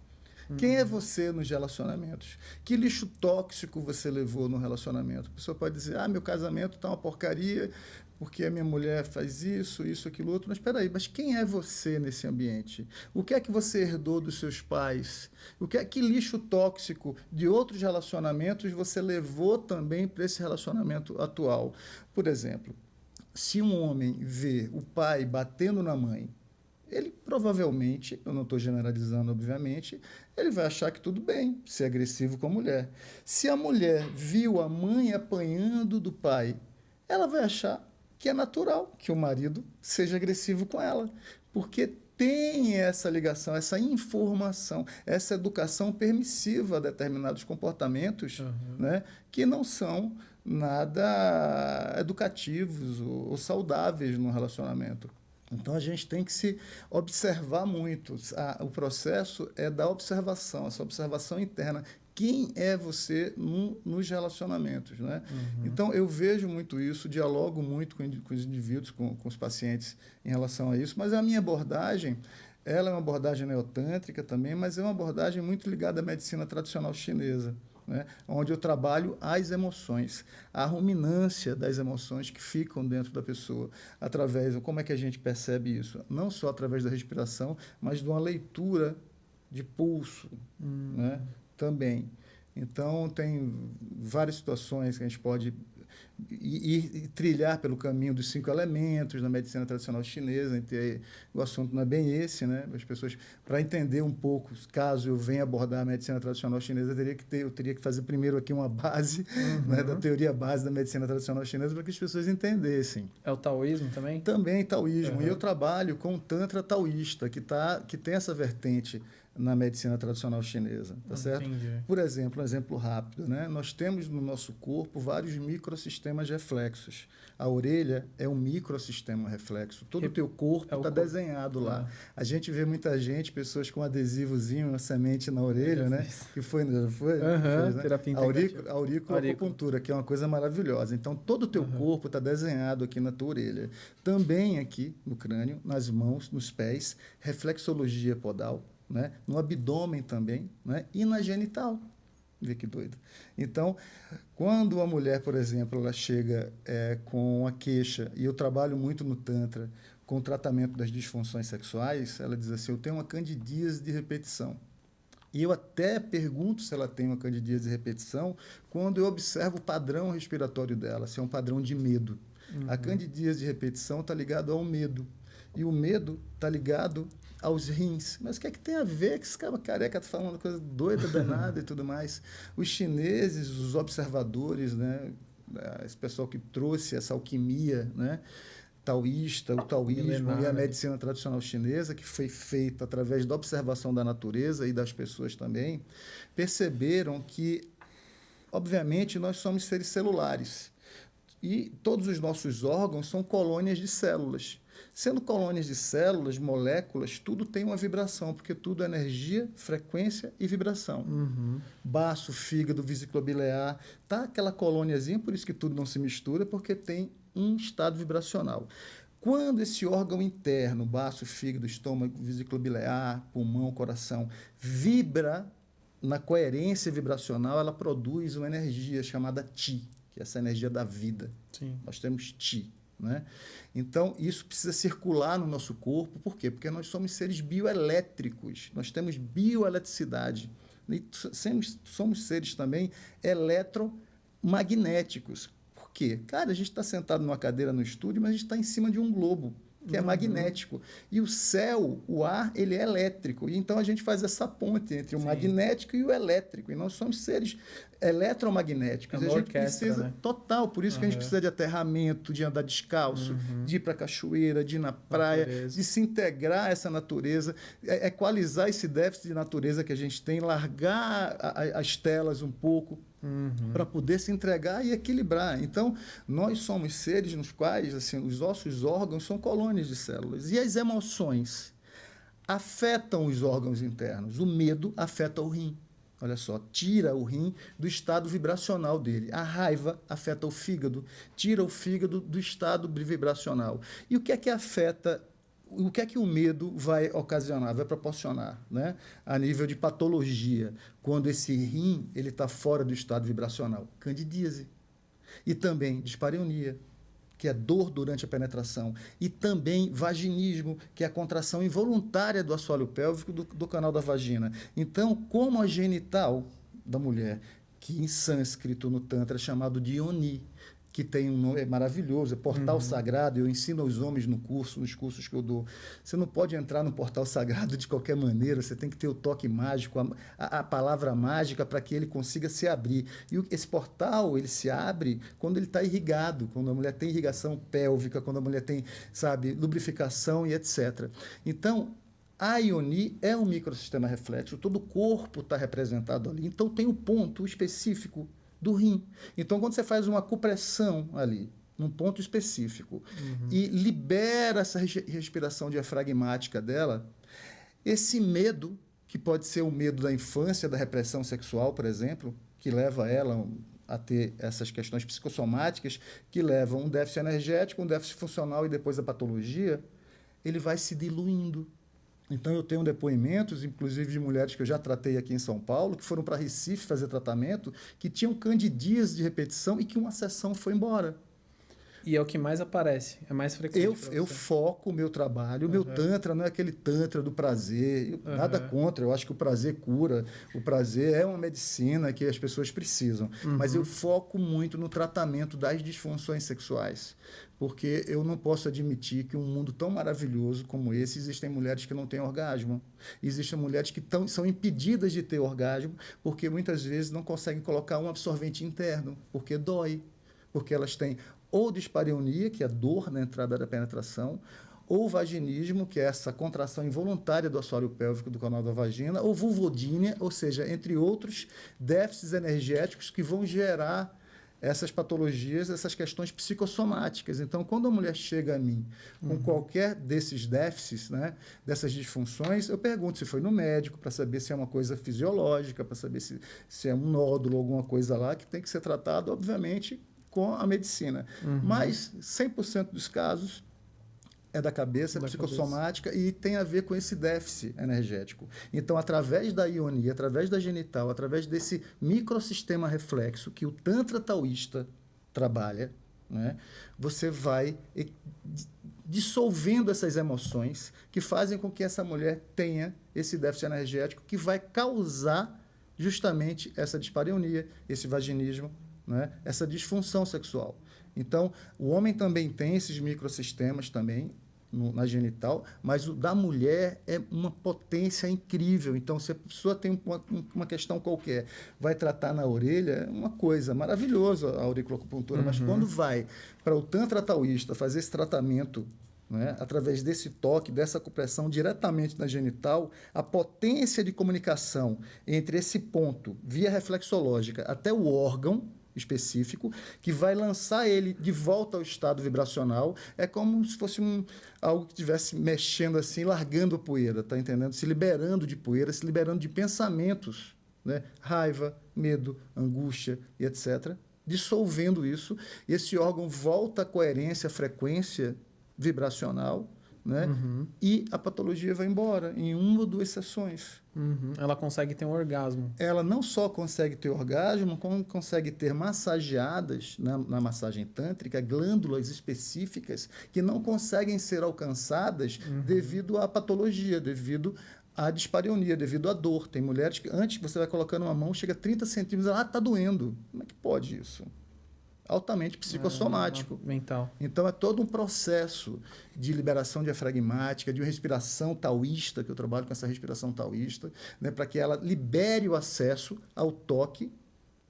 Quem é você nos relacionamentos? Que lixo tóxico você levou no relacionamento? A pessoa pode dizer, meu casamento está uma porcaria porque a minha mulher faz isso, aquilo, outro. Mas espera aí, mas quem é você nesse ambiente? O que é que você herdou dos seus pais? Que lixo tóxico de outros relacionamentos você levou também para esse relacionamento atual? Por exemplo, se um homem vê o pai batendo na mãe, ele provavelmente, eu não estou generalizando, obviamente, ele vai achar que tudo bem ser agressivo com a mulher. Se a mulher viu a mãe apanhando do pai, ela vai achar que é natural que o marido seja agressivo com ela, porque tem essa ligação, essa informação, essa educação permissiva a determinados comportamentos, né, que não são nada educativos ou saudáveis no relacionamento. Então, a gente tem que se observar muito. O processo é da observação, essa observação interna. Quem é você nos relacionamentos, né? Então, eu vejo muito isso, dialogo muito com os indivíduos, com os pacientes em relação a isso, mas a minha abordagem, ela é uma abordagem neotântrica também, mas é uma abordagem muito ligada à medicina tradicional chinesa, né? Onde eu trabalho as emoções, a ruminância das emoções que ficam dentro da pessoa, como é que a gente percebe isso? Não só através da respiração, mas de uma leitura de pulso, né? Também. Então, tem várias situações que a gente pode ir trilhar pelo caminho dos 5 elementos na medicina tradicional chinesa. O assunto não é bem esse, né? As pessoas, para entender um pouco, caso eu venha abordar a medicina tradicional chinesa, eu teria que fazer primeiro aqui uma base, né, da teoria base da medicina tradicional chinesa, para que as pessoas entendessem. É o taoísmo também? Também taoísmo. E eu trabalho com o Tantra taoísta, que tem essa vertente na medicina tradicional chinesa, tá certo? Entendi. Por exemplo, um exemplo rápido, né? Nós temos no nosso corpo vários microsistemas reflexos. A orelha é um microsistema reflexo. Todo o teu corpo está desenhado lá. A gente vê muita gente, pessoas com adesivozinho, uma semente na orelha, né? Que foi, né? Terapia a auriculoacupuntura, que é uma coisa maravilhosa. Então, todo o teu corpo está desenhado aqui na tua orelha. Também aqui no crânio, nas mãos, nos pés, reflexologia podal, né? No abdômen também, né? E na genital. Vê que doido. Então, quando uma mulher, por exemplo, ela chega com a queixa, e eu trabalho muito no Tantra com o tratamento das disfunções sexuais, ela diz assim, eu tenho uma candidíase de repetição. E eu até pergunto se ela tem uma candidíase de repetição quando eu observo o padrão respiratório dela, se é um padrão de medo. A candidíase de repetição está ligado ao medo. E o medo está ligado aos rins. Mas o que é que tem a ver que esse cara careca está falando coisa doida, danada e tudo mais? Os chineses, os observadores, né? Esse pessoal que trouxe essa alquimia, né? Taoísta, o taoísmo e a medicina tradicional chinesa, que foi feita através da observação da natureza e das pessoas também, perceberam que, obviamente, nós somos seres celulares. E todos os nossos órgãos são colônias de células. Sendo colônias de células, moléculas, tudo tem uma vibração, porque tudo é energia, frequência e vibração. Baço, fígado, vesícula biliar, tá aquela colôniazinha, por isso que tudo não se mistura, porque tem um estado vibracional. Quando esse órgão interno, baço, fígado, estômago, vesícula biliar, pulmão, coração, vibra na coerência vibracional, ela produz uma energia chamada Qi, que é essa energia da vida. Sim. Nós temos Qi, né? Então, isso precisa circular no nosso corpo. Por quê? Porque nós somos seres bioelétricos, nós temos bioeletricidade. E somos seres também eletromagnéticos. Por quê? Cara, a gente está sentado numa cadeira no estúdio, mas a gente está em cima de um globo, que é magnético. E o céu, o ar, ele é elétrico. E então a gente faz essa ponte entre o magnético e o elétrico. E nós somos seres eletromagnéticos. É a gente precisa, né? Total, por isso que a gente precisa de aterramento, de andar descalço, de ir para a cachoeira, de ir na praia, de se integrar a essa natureza, equalizar esse déficit de natureza que a gente tem, largar as telas um pouco, para poder se entregar e equilibrar. Então, nós somos seres nos quais assim, os nossos órgãos são colônias de células. E as emoções? afetam os órgãos internos. O medo afeta o rim. Olha só, tira o rim do estado vibracional dele. A raiva afeta o fígado, tira o fígado do estado vibracional. E o que é que afeta, o que é que o medo vai ocasionar, vai proporcionar, né? A nível de patologia, quando esse rim está fora do estado vibracional? Candidíase. E também dispareunia, que é dor durante a penetração, e também vaginismo, que é a contração involuntária do assoalho pélvico do canal da vagina. Então, como a genital da mulher, que em sânscrito no Tantra é chamado de Yoni, que tem um nome maravilhoso, é portal sagrado, eu ensino aos homens nos cursos que eu dou. Você não pode entrar no portal sagrado de qualquer maneira, você tem que ter o toque mágico, a palavra mágica para que ele consiga se abrir. E esse portal, ele se abre quando ele está irrigado, quando a mulher tem irrigação pélvica, quando a mulher tem, sabe, lubrificação e etc. Então, a Yoni é um microsistema reflexo, todo o corpo está representado ali, então tem um ponto específico do rim. Então, quando você faz uma acupressão ali, num ponto específico, e libera essa respiração diafragmática dela, esse medo, que pode ser o medo da infância, da repressão sexual, por exemplo, que leva ela a ter essas questões psicossomáticas, que levam um déficit energético, um déficit funcional e depois a patologia, ele vai se diluindo. Então, eu tenho depoimentos, inclusive de mulheres que eu já tratei aqui em São Paulo, que foram para Recife fazer tratamento, que tinham candidíase de repetição e que uma sessão foi embora. E é o que mais aparece, é mais frequente. Eu foco o meu trabalho, o meu tantra não é aquele tantra do prazer, nada contra, eu acho que o prazer cura, o prazer é uma medicina que as pessoas precisam, mas eu foco muito no tratamento das disfunções sexuais, porque eu não posso admitir que um mundo tão maravilhoso como esse, existem mulheres que não têm orgasmo, existem mulheres que são impedidas de ter orgasmo, porque muitas vezes não conseguem colocar um absorvente interno, porque dói, porque elas têm ou dispareunia, que é dor na entrada da penetração, ou vaginismo, que é essa contração involuntária do assoalho pélvico do canal da vagina, ou vulvodínia, ou seja, entre outros déficits energéticos que vão gerar essas patologias, essas questões psicossomáticas. Então, quando a mulher chega a mim com qualquer desses déficits, né, dessas disfunções, eu pergunto se foi no médico, para saber se é uma coisa fisiológica, para saber se é um nódulo, alguma coisa lá, que tem que ser tratado, obviamente, com a medicina. Mas 100% dos casos é da cabeça, é psicossomática e tem a ver com esse déficit energético. Então, através da Yoni, através da genital, através desse microsistema reflexo que o Tantra taoísta trabalha, né, você vai dissolvendo essas emoções que fazem com que essa mulher tenha esse déficit energético que vai causar justamente essa dispareunia, esse vaginismo, né? Essa disfunção sexual. Então, o homem também tem esses microsistemas também na genital, mas o da mulher é uma potência incrível. Então, se a pessoa tem uma questão qualquer, vai tratar na orelha, é uma coisa maravilhosa a auriculoacupuntura, mas quando vai para o Tantra taoísta fazer esse tratamento, né, através desse toque, dessa acupressão diretamente na genital, a potência de comunicação entre esse ponto, via reflexológica, até o órgão específico, que vai lançar ele de volta ao estado vibracional, é como se fosse algo que estivesse mexendo assim, largando a poeira, tá entendendo? Se liberando de poeira, se liberando de pensamentos, né? Raiva, medo, angústia e etc., dissolvendo isso, e esse órgão volta à coerência, à frequência vibracional, né? E a patologia vai embora em uma ou duas sessões. Ela consegue ter um orgasmo. Ela não só consegue ter orgasmo, como consegue ter massageadas na massagem tântrica, glândulas específicas que não conseguem ser alcançadas devido à patologia, devido à dispareunia, devido à dor. Tem mulheres que antes que você vai colocando uma mão, chega a 30 centímetros, ela está doendo. Como é que pode isso? Altamente psicossomático. Mental. Então, é todo um processo de liberação diafragmática, de uma respiração taoísta, que eu trabalho com essa respiração taoísta, né, para que ela libere o acesso ao toque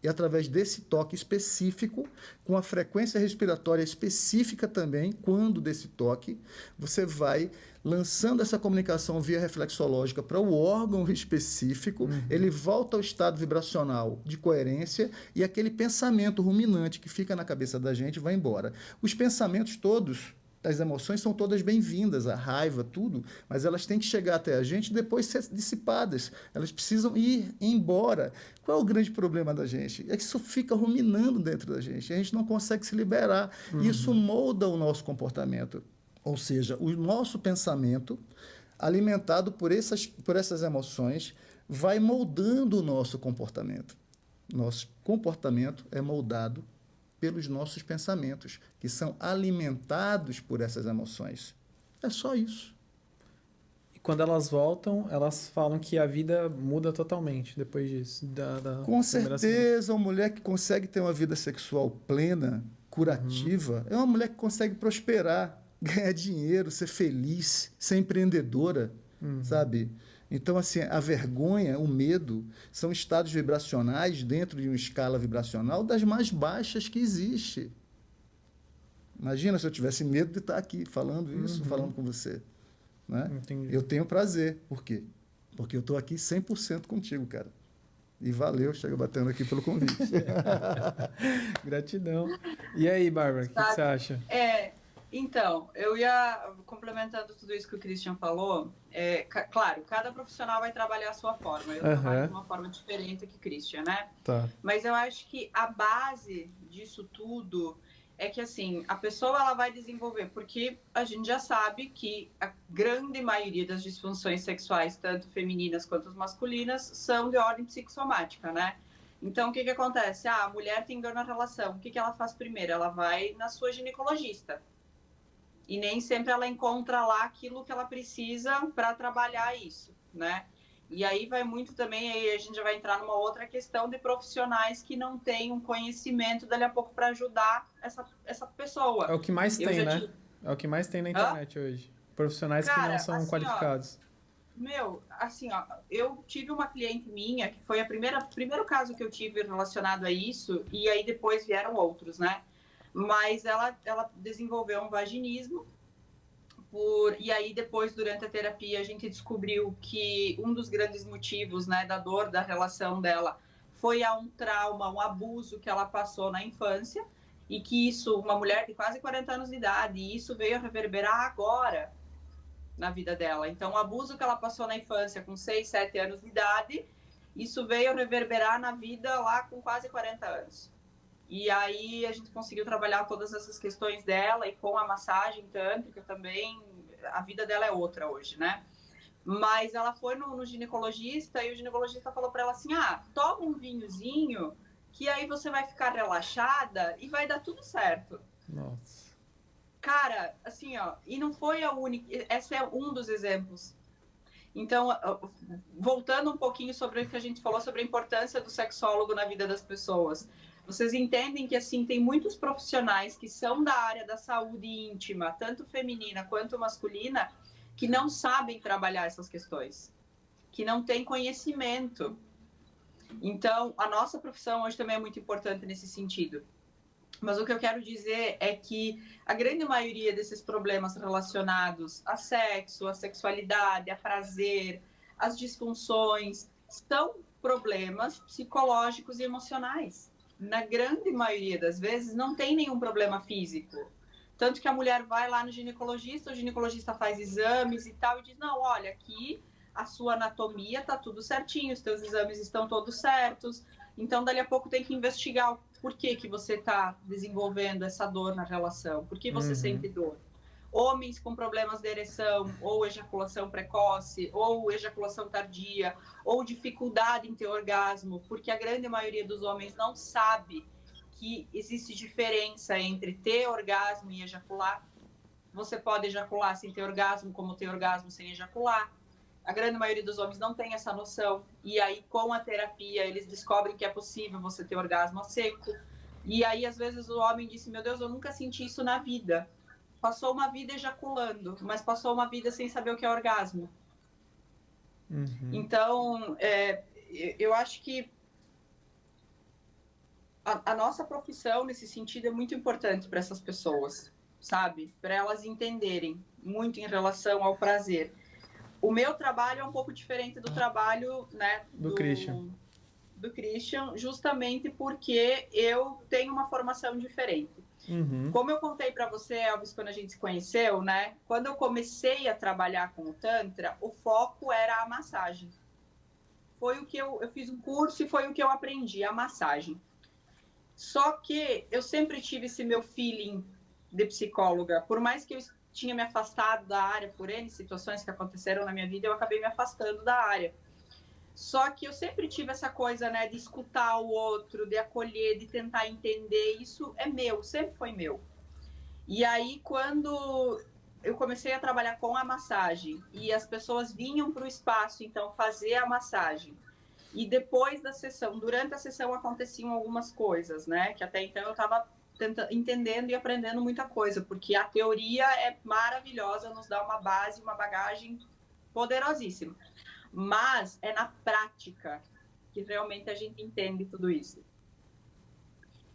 e, através desse toque específico, com a frequência respiratória específica também, quando desse toque, você vai lançando essa comunicação via reflexológica para o órgão específico, ele volta ao estado vibracional de coerência e aquele pensamento ruminante que fica na cabeça da gente vai embora. Os pensamentos todos, As emoções são todas bem-vindas, a raiva, tudo, mas elas têm que chegar até a gente e depois ser dissipadas. Elas precisam ir embora. Qual é o grande problema da gente? É que isso fica ruminando dentro da gente. A gente não consegue se liberar. E isso molda o nosso comportamento. Ou seja, o nosso pensamento, alimentado por essas emoções, vai moldando o nosso comportamento. Nosso comportamento é moldado pelos nossos pensamentos, que são alimentados por essas emoções. É só isso. E quando elas voltam, elas falam que a vida muda totalmente depois disso. Com certeza, uma mulher que consegue ter uma vida sexual plena, curativa, é uma mulher que consegue prosperar, ganhar dinheiro, ser feliz, ser empreendedora, sabe? Então, assim, a vergonha, o medo, são estados vibracionais dentro de uma escala vibracional das mais baixas que existe. Imagina se eu tivesse medo de estar aqui falando isso, falando com você. Né? Eu tenho prazer. Por quê? Porque eu estou aqui 100% contigo, cara. E valeu, chega batendo aqui pelo convite. Gratidão. E aí, Bárbara, o que você acha? Então, eu ia complementando tudo isso que o Christian falou. Claro, cada profissional vai trabalhar a sua forma. Eu trabalho de uma forma diferente que o Christian, né? Tá. Mas eu acho que a base disso tudo é que, assim, a pessoa ela vai desenvolver, porque a gente já sabe que a grande maioria das disfunções sexuais, tanto femininas quanto masculinas, são de ordem psicossomática, né? Então, o que acontece? A mulher tem dor na relação. O que ela faz primeiro? Ela vai na sua ginecologista. E nem sempre ela encontra lá aquilo que ela precisa para trabalhar isso, né? E aí vai muito também, aí a gente já vai entrar numa outra questão de profissionais que não têm um conhecimento dali a pouco para ajudar essa pessoa. É o que mais tem, né? É o que mais tem na internet hoje. Profissionais que não são qualificados. Assim, ó, eu tive uma cliente minha, que foi o primeiro caso que eu tive relacionado a isso, e aí depois vieram outros, né? Mas ela desenvolveu um vaginismo, e aí depois, durante a terapia, a gente descobriu que um dos grandes motivos, né, da dor da relação dela foi um trauma, um abuso que ela passou na infância, e que isso, uma mulher de quase 40 anos de idade, e isso veio a reverberar agora na vida dela. Então, o abuso que ela passou na infância com 6, 7 anos de idade, isso veio a reverberar na vida lá com quase 40 anos. E aí a gente conseguiu trabalhar todas essas questões dela, e com a massagem tântrica também, a vida dela é outra hoje, né? Mas ela foi no ginecologista, e o ginecologista falou para ela assim, toma um vinhozinho, que aí você vai ficar relaxada e vai dar tudo certo. Nossa. Cara, assim, ó, e não foi a única, esse é um dos exemplos. Então, voltando um pouquinho sobre o que a gente falou sobre a importância do sexólogo na vida das pessoas. Vocês entendem que, assim, tem muitos profissionais que são da área da saúde íntima, tanto feminina quanto masculina, que não sabem trabalhar essas questões, que não têm conhecimento. Então, a nossa profissão hoje também é muito importante nesse sentido. Mas o que eu quero dizer é que a grande maioria desses problemas relacionados a sexo, a sexualidade, a prazer, as disfunções, são problemas psicológicos e emocionais. Na grande maioria das vezes, não tem nenhum problema físico. Tanto que a mulher vai lá no ginecologista, o ginecologista faz exames e tal, e diz, não, olha, aqui a sua anatomia tá tudo certinho, os teus exames estão todos certos, então dali a pouco tem que investigar por que você está desenvolvendo essa dor na relação, por que você sente dor. Homens com problemas de ereção, ou ejaculação precoce, ou ejaculação tardia, ou dificuldade em ter orgasmo, porque a grande maioria dos homens não sabe que existe diferença entre ter orgasmo e ejacular. Você pode ejacular sem ter orgasmo, como ter orgasmo sem ejacular. A grande maioria dos homens não tem essa noção. E aí, com a terapia, eles descobrem que é possível você ter orgasmo a seco. E aí, às vezes, o homem disse, meu Deus, eu nunca senti isso na vida. Passou uma vida ejaculando, mas passou uma vida sem saber o que é orgasmo. Então, eu acho que a nossa profissão, nesse sentido, é muito importante para essas pessoas, sabe? Para elas entenderem muito em relação ao prazer. O meu trabalho é um pouco diferente do trabalho, né, do Christian. do Christian, justamente porque eu tenho uma formação diferente. Como eu contei para você, Elvis, quando a gente se conheceu, né? Quando eu comecei a trabalhar com o Tantra, o foco era a massagem. Foi o que eu fiz um curso e foi o que eu aprendi, a massagem. Só que eu sempre tive esse meu feeling de psicóloga. Por mais que eu tinha me afastado da área por N situações que aconteceram na minha vida, eu acabei me afastando da área. Só que eu sempre tive essa coisa, né, de escutar o outro, de acolher, de tentar entender. Isso é meu, sempre foi meu. E aí, quando eu comecei a trabalhar com a massagem e as pessoas vinham para o espaço, então, fazer a massagem. E depois da sessão, durante a sessão, aconteciam algumas coisas, né? Que até então eu estava entendendo e aprendendo muita coisa, porque a teoria é maravilhosa, nos dá uma base, uma bagagem poderosíssima. Mas é na prática que realmente a gente entende tudo isso.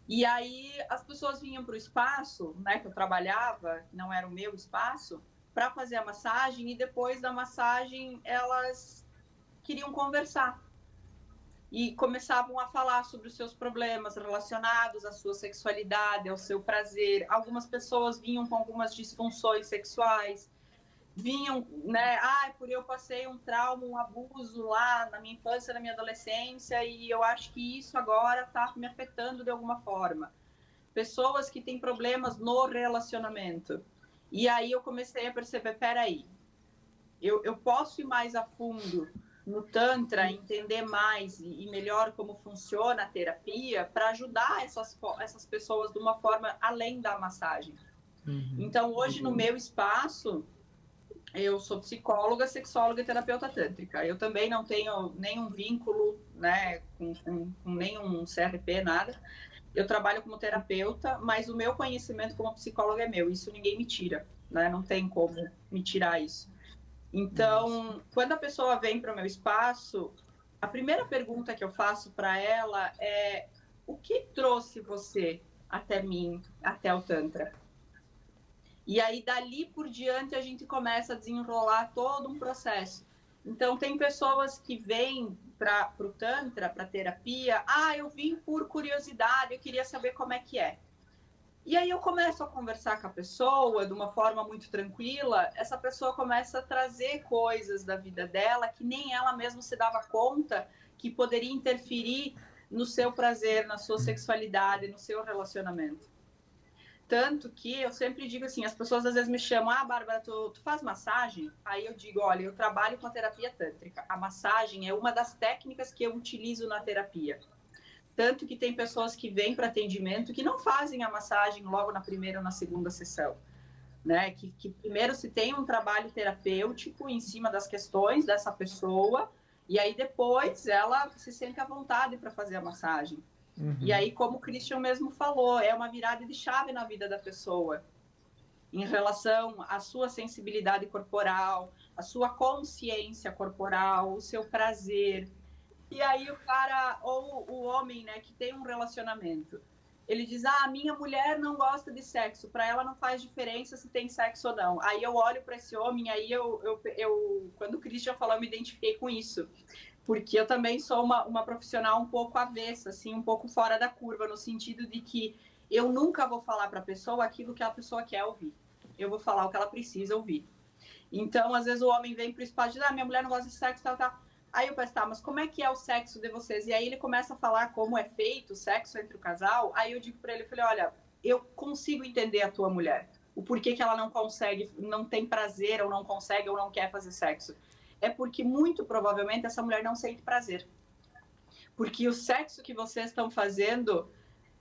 E aí as pessoas vinham para o espaço, né, que eu trabalhava, não era o meu espaço, para fazer a massagem, e depois da massagem elas queriam conversar. E começavam a falar sobre os seus problemas relacionados à sua sexualidade, ao seu prazer. Algumas pessoas vinham com algumas disfunções sexuais, vinham, né, porque eu passei um trauma, um abuso lá na minha infância, na minha adolescência, e eu acho que isso agora está me afetando de alguma forma. Pessoas que têm problemas no relacionamento. E aí eu comecei a perceber, peraí, eu posso ir mais a fundo no Tantra, entender mais e melhor como funciona a terapia para ajudar essas pessoas de uma forma além da massagem. Então, hoje, no meu espaço, eu sou psicóloga, sexóloga e terapeuta tântrica. Eu também não tenho nenhum vínculo, né, com nenhum CRP, nada. Eu trabalho como terapeuta, mas o meu conhecimento como psicóloga é meu. Isso ninguém me tira, né? Não tem como me tirar isso. Então, quando a pessoa vem para o meu espaço, a primeira pergunta que eu faço para ela é: o que trouxe você até mim, até o Tantra? E aí, dali por diante, a gente começa a desenrolar todo um processo. Então, tem pessoas que vêm para o Tantra, para a terapia, eu vim por curiosidade, eu queria saber como é que é. E aí eu começo a conversar com a pessoa de uma forma muito tranquila, essa pessoa começa a trazer coisas da vida dela que nem ela mesma se dava conta que poderia interferir no seu prazer, na sua sexualidade, no seu relacionamento. Tanto que eu sempre digo assim, as pessoas às vezes me chamam, Bárbara, tu faz massagem? Aí eu digo, olha, eu trabalho com a terapia tântrica. A massagem é uma das técnicas que eu utilizo na terapia. Tanto que tem pessoas que vêm para atendimento que não fazem a massagem logo na primeira ou na segunda sessão, né? Que primeiro se tem um trabalho terapêutico em cima das questões dessa pessoa e aí depois ela se sente à vontade para fazer a massagem. E aí, como o Christian mesmo falou, é uma virada de chave na vida da pessoa em relação à sua sensibilidade corporal, à sua consciência corporal, o seu prazer. E aí o cara, ou o homem, né, que tem um relacionamento, ele diz, minha mulher não gosta de sexo, para ela não faz diferença se tem sexo ou não. Aí eu olho para esse homem, aí eu quando o Christian falou, eu me identifiquei com isso. Porque eu também sou uma profissional um pouco avessa, assim, um pouco fora da curva, no sentido de que eu nunca vou falar para a pessoa aquilo que a pessoa quer ouvir. Eu vou falar o que ela precisa ouvir. Então, às vezes o homem vem para o espaço e diz, minha mulher não gosta de sexo, tal. Aí eu penso, mas como é que é o sexo de vocês? E aí ele começa a falar como é feito o sexo entre o casal. Aí eu digo para ele, olha, eu consigo entender a tua mulher. O porquê que ela não consegue, não tem prazer, ou não consegue, ou não quer fazer sexo. É porque, muito provavelmente, essa mulher não sente prazer. Porque o sexo que vocês estão fazendo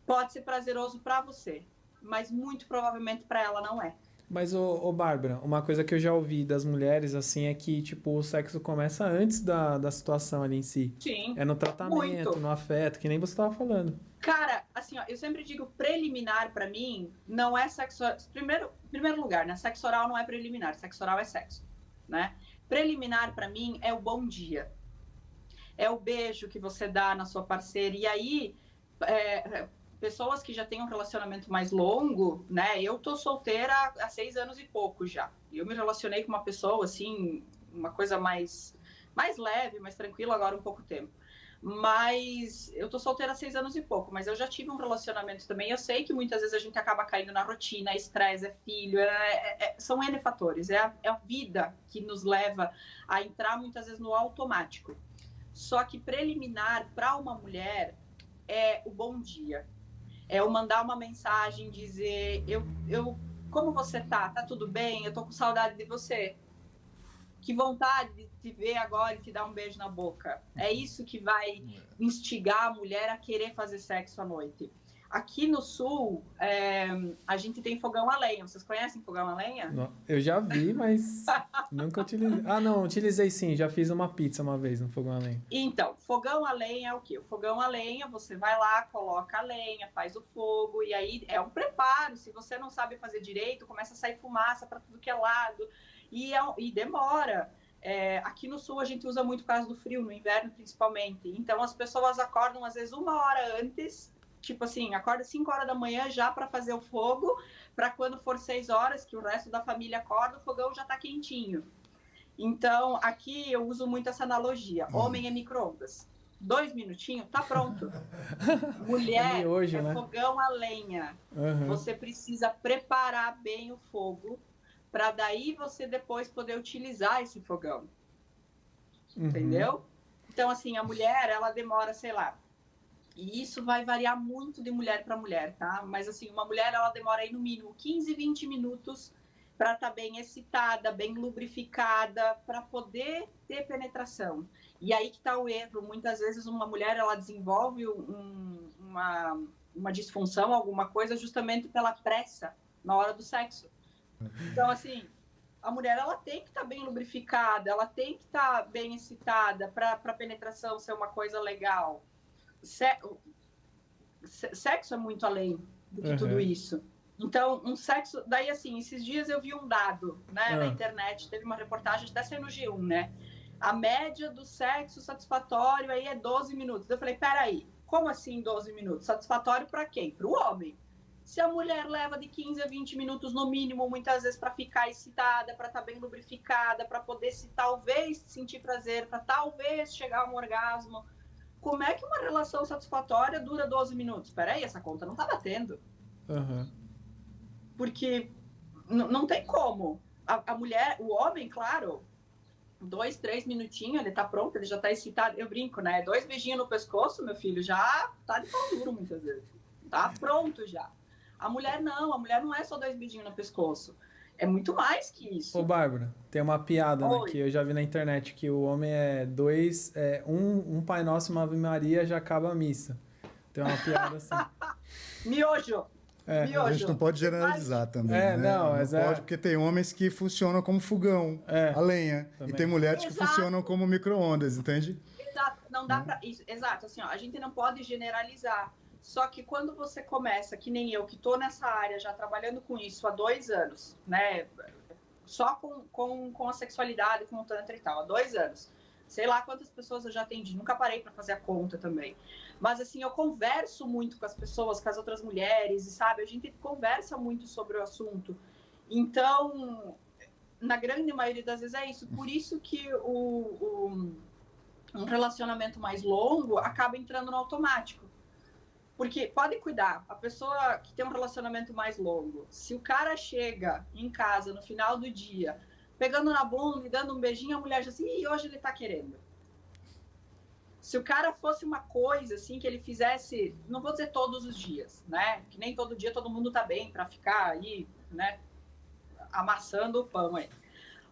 pode ser prazeroso para você, mas muito provavelmente para ela não é. Mas, Bárbara, uma coisa que eu já ouvi das mulheres, assim, é que, tipo, o sexo começa antes da situação ali em si. Sim, é no tratamento, muito. No afeto, que nem você estava falando. Cara, assim, eu sempre digo, preliminar para mim não é sexo... Primeiro lugar, né? Sexo oral não é preliminar, sexo oral é sexo, né? Preliminar para mim é o bom dia, é o beijo que você dá na sua parceira. E aí, pessoas que já têm um relacionamento mais longo, né? Eu tô solteira há 6 anos e pouco já. Eu me relacionei com uma pessoa, assim, uma coisa mais leve, mais tranquila, agora um pouco tempo. Mas eu tô solteira há 6 anos e pouco, mas eu já tive um relacionamento também. Eu sei que muitas vezes a gente acaba caindo na rotina, estresse, é filho, são N fatores. É a vida que nos leva a entrar muitas vezes no automático. Só que preliminar para uma mulher é o bom dia. É eu mandar uma mensagem, dizer, como você tá? Tá tudo bem? Eu tô com saudade de você. Que vontade de te ver agora e te dar um beijo na boca. É isso que vai instigar a mulher a querer fazer sexo à noite. Aqui no Sul, a gente tem fogão a lenha. Vocês conhecem fogão a lenha? Não, eu já vi, mas nunca utilizei. Ah, não, utilizei sim. Já fiz uma pizza uma vez no fogão a lenha. Então, fogão a lenha é o quê? O fogão a lenha, você vai lá, coloca a lenha, faz o fogo, e aí é um preparo. Se você não sabe fazer direito, começa a sair fumaça para tudo que é lado. E demora. Aqui no Sul a gente usa muito por causa do frio, no inverno principalmente. Então as pessoas acordam às vezes 1 hora antes, tipo assim, acorda 5 horas da manhã já para fazer o fogo, para quando for 6 horas, que o resto da família acorda, o fogão já está quentinho. Então aqui eu uso muito essa analogia. Homem é micro-ondas. 2 minutinhos, tá pronto. Mulher hoje, é né? fogão a lenha. Uhum. Você precisa preparar bem o fogo, para daí você depois poder utilizar esse fogão. Entendeu? Então, assim, a mulher, ela demora, sei lá, e isso vai variar muito de mulher para mulher, tá? Mas, assim, uma mulher, ela demora aí no mínimo 15, 20 minutos para estar bem excitada, bem lubrificada, para poder ter penetração. E aí que está o erro. Muitas vezes uma mulher, ela desenvolve uma disfunção, alguma coisa, justamente pela pressa na hora do sexo. Então, assim, a mulher, ela tem que estar bem lubrificada, ela tem que estar bem excitada para a penetração ser uma coisa legal. Sexo é muito além do que tudo isso. Então, um sexo... Daí, assim, esses dias eu vi um dado, né, na internet, teve uma reportagem, até saiu no G1, né? A média do sexo satisfatório aí é 12 minutos. Eu falei, peraí, como assim 12 minutos? Satisfatório para quem? Para o homem. Se a mulher leva de 15 a 20 minutos no mínimo, muitas vezes para ficar excitada, para estar bem lubrificada, para poder talvez sentir prazer, para talvez chegar a um orgasmo, como é que uma relação satisfatória dura 12 minutos? Espera aí, essa conta não está batendo. Porque não tem como. A mulher, o homem, claro, 2, 3 minutinhos, ele está pronto, ele já está excitado. Eu brinco, né? 2 beijinhos no pescoço, meu filho, já tá de pau duro muitas vezes. Tá pronto já. A mulher não é só 2 beijinhos no pescoço. É muito mais que isso. Ô, Bárbara, tem uma piada, né, que eu já vi na internet, que o homem um Pai Nosso e uma Ave Maria já acaba a missa. Tem uma piada assim. Miojo! Miojo. A gente não pode generalizar também, né? Não pode, porque tem homens que funcionam como fogão, a lenha. Também. E tem mulheres que funcionam como micro-ondas, entende? Exato, não dá pra... Isso, exato, assim, ó, a gente não pode generalizar. Só que quando você começa, que nem eu, que estou nessa área já trabalhando com isso há 2 anos, né? Só com a sexualidade, com o tantra e tal, há 2 anos. Sei lá quantas pessoas eu já atendi, nunca parei para fazer a conta também. Mas, assim, eu converso muito com as pessoas, com as outras mulheres, e, sabe, a gente conversa muito sobre o assunto. Então, na grande maioria das vezes é isso. Por isso que um relacionamento mais longo acaba entrando no automático. Porque pode cuidar, a pessoa que tem um relacionamento mais longo, se o cara chega em casa no final do dia, pegando na bunda e dando um beijinho, a mulher já assim, e hoje ele tá querendo. Se o cara fosse uma coisa assim, que ele fizesse, não vou dizer todos os dias, né? Que nem todo dia todo mundo tá bem para ficar aí, né? Amassando o pão aí.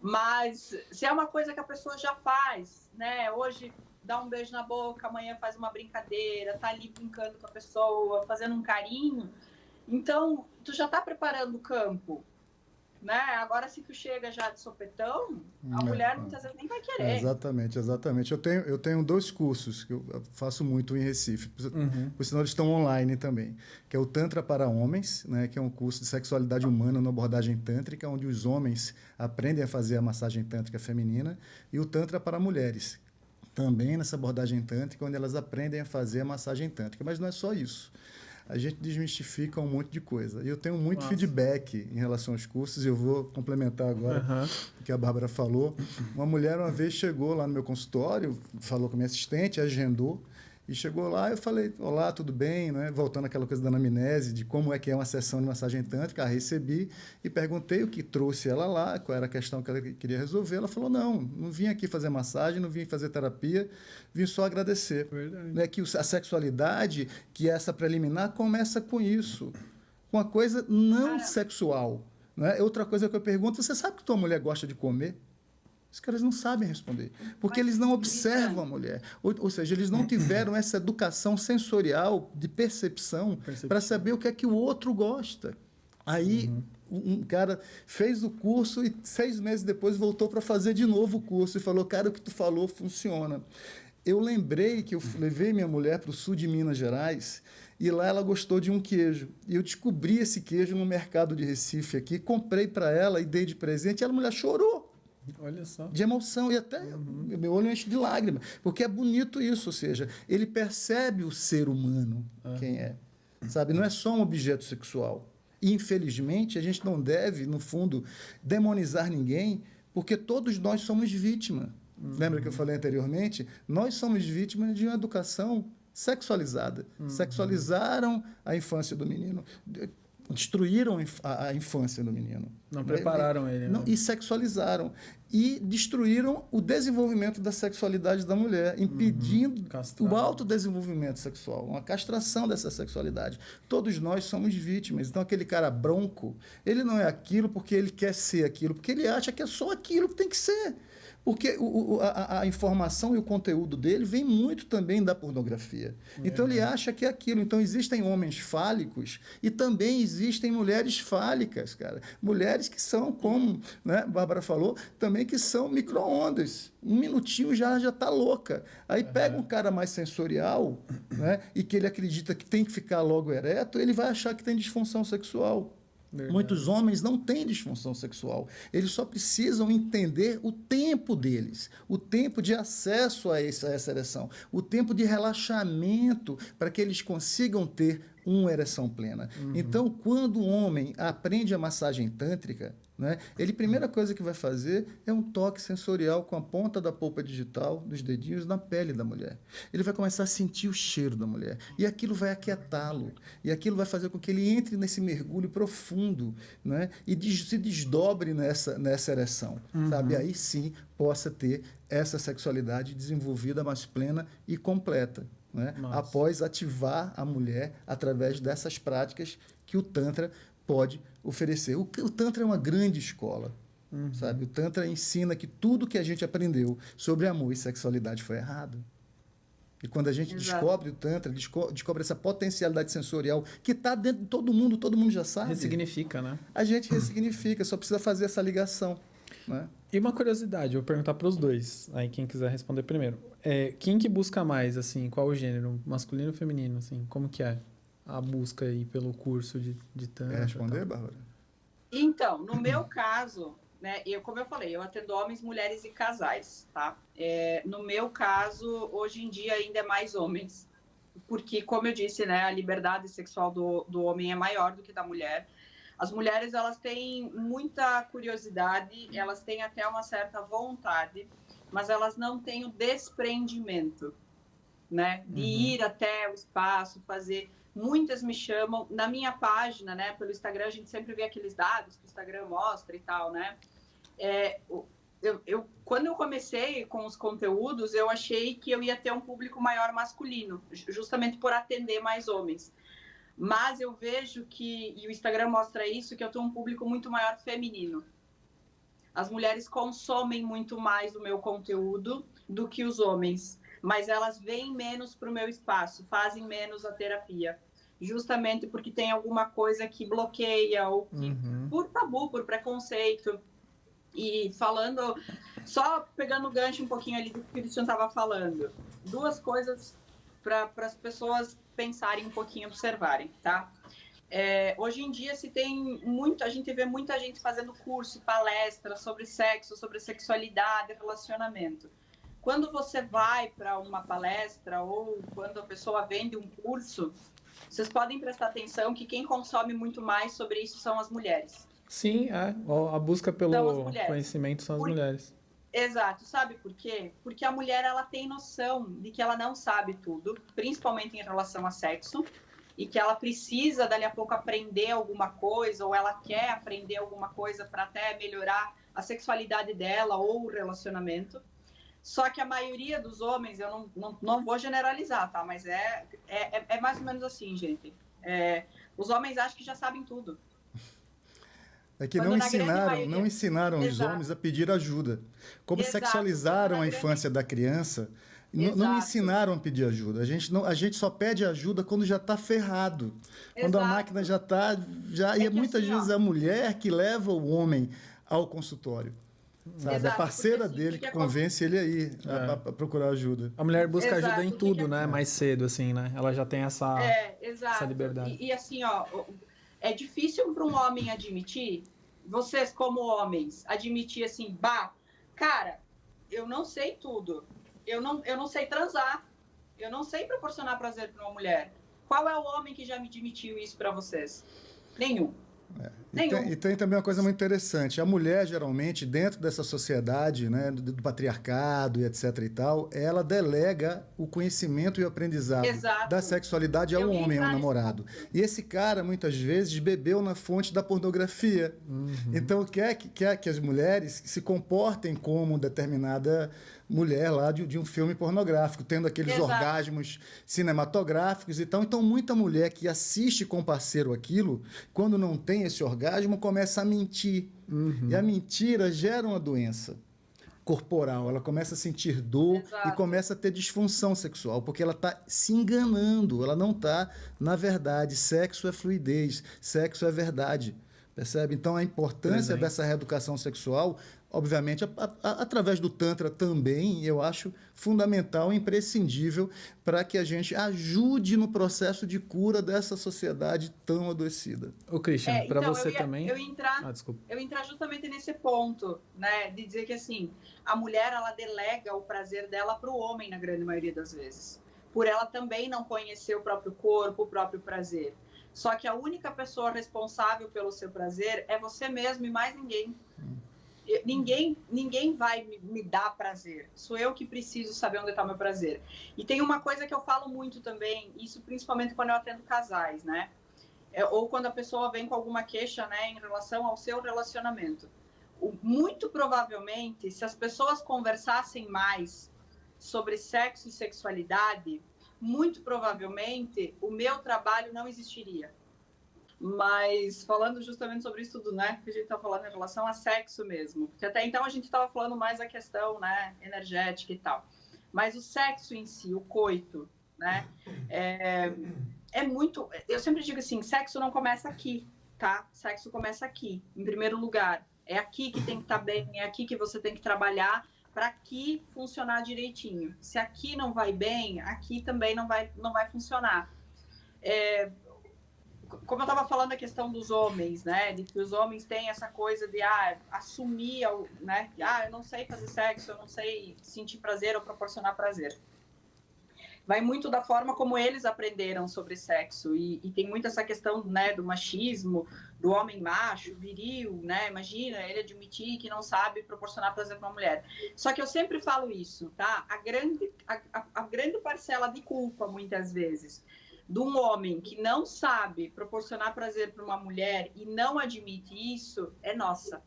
Mas se é uma coisa que a pessoa já faz, né? Hoje dá um beijo na boca, amanhã faz uma brincadeira, tá ali brincando com a pessoa, fazendo um carinho. Então, tu já tá preparando o campo, né? Agora, se tu chega já de sopetão, a mulher muitas vezes nem vai querer. Exatamente. Eu tenho 2 cursos que eu faço muito em Recife, por sinal eles estão online também, que é o Tantra para Homens, né? Que é um curso de sexualidade humana na abordagem tântrica, onde os homens aprendem a fazer a massagem tântrica feminina, e o Tantra para Mulheres, também nessa abordagem tântrica, onde elas aprendem a fazer a massagem tântrica. Mas não é só isso. A gente desmistifica um monte de coisa. E eu tenho muito feedback em relação aos cursos, e eu vou complementar agora o que a Bárbara falou. Uma mulher uma vez chegou lá no meu consultório, falou com a minha assistente, agendou, E chegou lá, eu falei, olá, tudo bem? Né? Voltando àquela coisa da anamnese, de como é que é uma sessão de massagem tântrica, a recebi e perguntei o que trouxe ela lá, qual era a questão que ela queria resolver. Ela falou, não vim aqui fazer massagem, não vim fazer terapia, vim só agradecer. Né? Que a sexualidade, que é essa preliminar, começa com isso, com a coisa não sexual. Né? Outra coisa que eu pergunto, você sabe que tua mulher gosta de comer? Os caras não sabem responder, porque eles não observam a mulher. Ou seja, eles não tiveram essa educação sensorial de percepção para saber o que é que o outro gosta. Aí um cara fez o curso e 6 meses depois voltou para fazer de novo o curso e falou, cara, o que tu falou funciona. Eu lembrei que eu levei minha mulher para o sul de Minas Gerais e lá ela gostou de um queijo. E eu descobri esse queijo no mercado de Recife aqui, comprei para ela e dei de presente e a mulher chorou. Olha só. De emoção, e até meu olho enche de lágrima, porque é bonito isso, ou seja, ele percebe o ser humano, quem é, sabe? Não é só um objeto sexual. E, infelizmente, a gente não deve, no fundo, demonizar ninguém, porque todos nós somos vítimas. Lembra que eu falei anteriormente? Nós somos vítimas de uma educação sexualizada. Sexualizaram a infância do menino. Destruíram a infância do menino. Não prepararam ele. Né? E sexualizaram. E destruíram o desenvolvimento da sexualidade da mulher, impedindo o autodesenvolvimento sexual, uma castração dessa sexualidade. Todos nós somos vítimas. Então, aquele cara bronco, ele não é aquilo porque ele quer ser aquilo, porque ele acha que é só aquilo que tem que ser. Porque a informação e o conteúdo dele vem muito também da pornografia. Então, ele acha que é aquilo. Então, existem homens fálicos e também existem mulheres fálicas, cara. Mulheres que são, como, né, a Bárbara falou, também que são micro-ondas. 1 minutinho já está louca. Aí pega um cara mais sensorial, né, e que ele acredita que tem que ficar logo ereto, ele vai achar que tem disfunção sexual. Verdade. Muitos homens não têm disfunção sexual. Eles só precisam entender o tempo deles, o tempo de acesso a essa ereção, o tempo de relaxamento para que eles consigam ter uma ereção plena. Então, quando o homem aprende a massagem tântrica, né, ele, primeira coisa que vai fazer é um toque sensorial com a ponta da polpa digital, dos dedinhos, na pele da mulher. Ele vai começar a sentir o cheiro da mulher. E aquilo vai aquietá-lo. E aquilo vai fazer com que ele entre nesse mergulho profundo, né, e se desdobre nessa ereção. Sabe? Aí sim possa ter essa sexualidade desenvolvida mais plena e completa. Né? Após ativar a mulher através dessas práticas que o Tantra pode oferecer. O Tantra é uma grande escola, sabe? O Tantra ensina que tudo que a gente aprendeu sobre amor e sexualidade foi errado. E quando a gente descobre o Tantra, descobre essa potencialidade sensorial que está dentro de todo mundo já sabe. Ressignifica, né? A gente ressignifica, só precisa fazer essa ligação. Né? E uma curiosidade, eu vou perguntar para os dois, aí quem quiser responder primeiro. Quem que busca mais, assim, qual o gênero? Masculino ou feminino, assim? Como que é a busca aí pelo curso de Tantra? Quer responder, Bárbara? Então, no meu caso, né, como eu falei, eu atendo homens, mulheres e casais, tá? No meu caso, hoje em dia ainda é mais homens, porque, como eu disse, né, a liberdade sexual do homem é maior do que da mulher. As mulheres, elas têm muita curiosidade, elas têm até uma certa vontade, mas elas não têm o desprendimento, né, de ir até o espaço, fazer. Muitas me chamam, na minha página, né, pelo Instagram, a gente sempre vê aqueles dados que o Instagram mostra e tal, né. Quando eu comecei com os conteúdos, eu achei que eu ia ter um público maior masculino, justamente por atender mais homens. Mas eu vejo e o Instagram mostra isso, que eu tenho um público muito maior feminino. As mulheres consomem muito mais o meu conteúdo do que os homens, mas elas vêm menos para o meu espaço, fazem menos a terapia. Justamente porque tem alguma coisa que bloqueia, ou que, por tabu, por preconceito. E falando, só pegando o gancho um pouquinho ali do que o Cristian estava falando, 2 coisas para as pessoas pensarem um pouquinho, observarem, tá? Hoje em dia a gente vê muita gente fazendo curso, palestra sobre sexo, sobre sexualidade, relacionamento. Quando você vai para uma palestra ou quando a pessoa vende um curso, vocês podem prestar atenção que quem consome muito mais sobre isso são as mulheres. Sim, a busca pelo conhecimento são as mulheres. Exato. Sabe por quê? Porque a mulher, ela tem noção de que ela não sabe tudo, principalmente em relação a sexo, e que ela precisa, dali a pouco, aprender alguma coisa, ou ela quer aprender alguma coisa para até melhorar a sexualidade dela ou o relacionamento. Só que a maioria dos homens, eu não vou generalizar, tá? Mas é mais ou menos assim, gente. Os homens acham que já sabem tudo. É que Quando não na grande ensinaram, maioria- não ensinaram os Exato. homens a pedir ajuda. Como Exato. sexualizaram Quando a na grande- infância da criança, não Exato. ensinaram a pedir ajuda. A gente só pede ajuda quando já está ferrado. Quando a Exato. máquina já está... E que muitas assim, vezes ó, é a mulher que leva o homem ao consultório. Sabe? Exato, A parceira porque, assim, dele o que que que convence ele aí a procurar ajuda. A mulher busca Exato, ajuda em o que tudo, que- né? Mais cedo, assim, né? Ela já tem essa Exato. liberdade. E assim, ó, é difícil para um homem admitir, vocês como homens, admitir assim, cara, eu não sei tudo. Eu não sei transar. Eu não sei proporcionar prazer para uma mulher. Qual é o homem que já me admitiu isso para vocês? Nenhum. E tem também uma coisa muito interessante. A mulher, geralmente, dentro dessa sociedade, né, do patriarcado e etc. e tal, ela delega o conhecimento e o aprendizado Exato. da sexualidade ao Eu ia homem, ao entrar nesse namorado. ponto. E esse cara, muitas vezes, bebeu na fonte da pornografia. Então, quer que as mulheres se comportem como determinada mulher lá de um filme pornográfico, tendo aqueles Exato. orgasmos cinematográficos e tal. Então, muita mulher que assiste com parceiro aquilo, quando não tem esse orgasmo, começa a mentir. E a mentira gera uma doença corporal. Ela começa a sentir dor Exato. e começa a ter disfunção sexual, porque ela está se enganando. Ela não está, na verdade. Sexo é fluidez, sexo é verdade. Percebe? Então, a importância Presente. dessa reeducação sexual, obviamente, através do Tantra também, eu acho fundamental e imprescindível para que a gente ajude no processo de cura dessa sociedade tão adoecida. Ô, Christian, para então, você também... Eu entrar desculpa. eu entrar justamente nesse ponto, né, de dizer que assim, a mulher, ela delega o prazer dela para o homem na grande maioria das vezes, por ela também não conhecer o próprio corpo, o próprio prazer. Só que a única pessoa responsável pelo seu prazer é você mesmo e mais ninguém. Ninguém vai me dar prazer. Sou eu que preciso saber onde está o meu prazer. E tem uma coisa que eu falo muito também, isso principalmente quando eu atendo casais, né? Ou quando a pessoa vem com alguma queixa, né, em relação ao seu relacionamento. Muito provavelmente, se as pessoas conversassem mais sobre sexo e sexualidade, muito provavelmente o meu trabalho não existiria. Mas falando justamente sobre isso tudo, né, que a gente está falando em relação a sexo mesmo, porque até então a gente estava falando mais a questão, né, energética e tal. Mas o sexo em si, o coito, né, é muito... Eu sempre digo assim, sexo não começa aqui, tá? Sexo começa aqui, em primeiro lugar. É aqui que tem que estar bem, é aqui que você tem que trabalhar para aqui funcionar direitinho. Se aqui não vai bem, aqui também não vai funcionar. Como eu estava falando a questão dos homens, né, de que os homens têm essa coisa de assumir, né, eu não sei fazer sexo, eu não sei sentir prazer ou proporcionar prazer. Vai muito da forma como eles aprenderam sobre sexo e tem muito essa questão, né, do machismo, do homem macho, viril, né? Imagina ele admitir que não sabe proporcionar prazer para uma mulher. Só que eu sempre falo isso, tá? A grande parcela de culpa, muitas vezes, de um homem que não sabe proporcionar prazer para uma mulher e não admite isso, é nossa,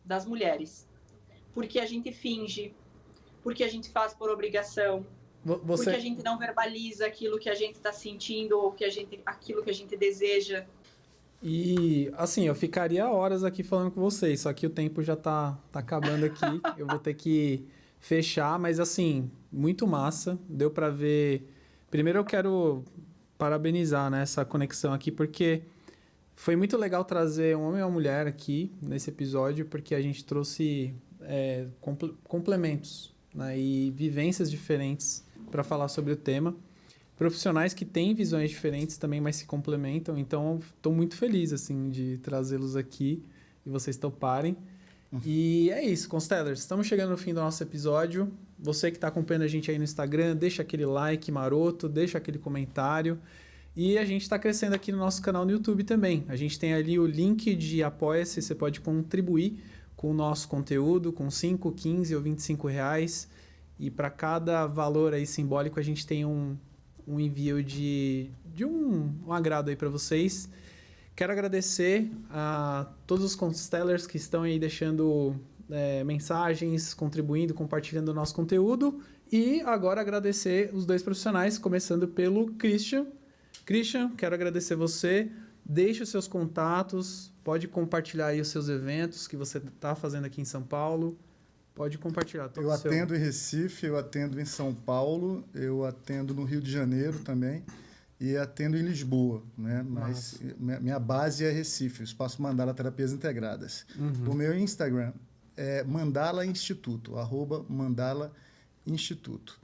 das mulheres. Porque a gente finge, porque a gente faz por obrigação, porque a gente não verbaliza aquilo que a gente está sentindo ou aquilo que a gente deseja. E, assim, eu ficaria horas aqui falando com vocês, só que o tempo já tá acabando aqui. Eu vou ter que fechar, mas, assim, muito massa. Deu para ver... Primeiro eu quero parabenizar, né, essa conexão aqui, porque foi muito legal trazer um homem e uma mulher aqui nesse episódio, porque a gente trouxe complementos, né, e vivências diferentes para falar sobre o tema. Profissionais que têm visões diferentes também, mas se complementam. Então, estou muito feliz, assim, de trazê-los aqui e vocês toparem. E é isso, Constellers. Estamos chegando no fim do nosso episódio. Você que está acompanhando a gente aí no Instagram, deixa aquele like maroto, deixa aquele comentário. E a gente está crescendo aqui no nosso canal no YouTube também. A gente tem ali o link de Apoia-se, você pode contribuir com o nosso conteúdo, com 5, 15 ou 25 reais. E para cada valor aí simbólico, a gente tem um envio de um agrado aí para vocês. Quero agradecer a todos os constellers que estão aí deixando mensagens, contribuindo, compartilhando o nosso conteúdo. E agora agradecer os dois profissionais, começando pelo Christian. Christian, quero agradecer você. Deixe os seus contatos, pode compartilhar aí os seus eventos que você está fazendo aqui em São Paulo. Pode compartilhar. Eu atendo em Recife, eu atendo em São Paulo, eu atendo no Rio de Janeiro também e atendo em Lisboa, né? Mas minha base é Recife, o Espaço Mandala Terapias Integradas. O meu Instagram é Mandala Instituto, @Mandala Instituto.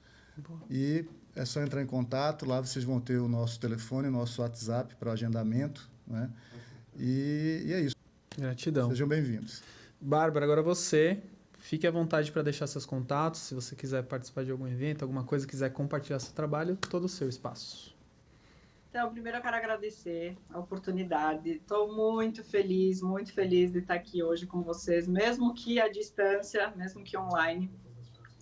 E é só entrar em contato, lá vocês vão ter o nosso telefone, o nosso WhatsApp para agendamento, né? E é isso. Gratidão. Sejam bem-vindos. Bárbara, agora você... Fique à vontade para deixar seus contatos. Se você quiser participar de algum evento, alguma coisa, quiser compartilhar seu trabalho, todo o seu espaço. Então, primeiro eu quero agradecer a oportunidade. Estou muito feliz de estar aqui hoje com vocês, mesmo que à distância, mesmo que online.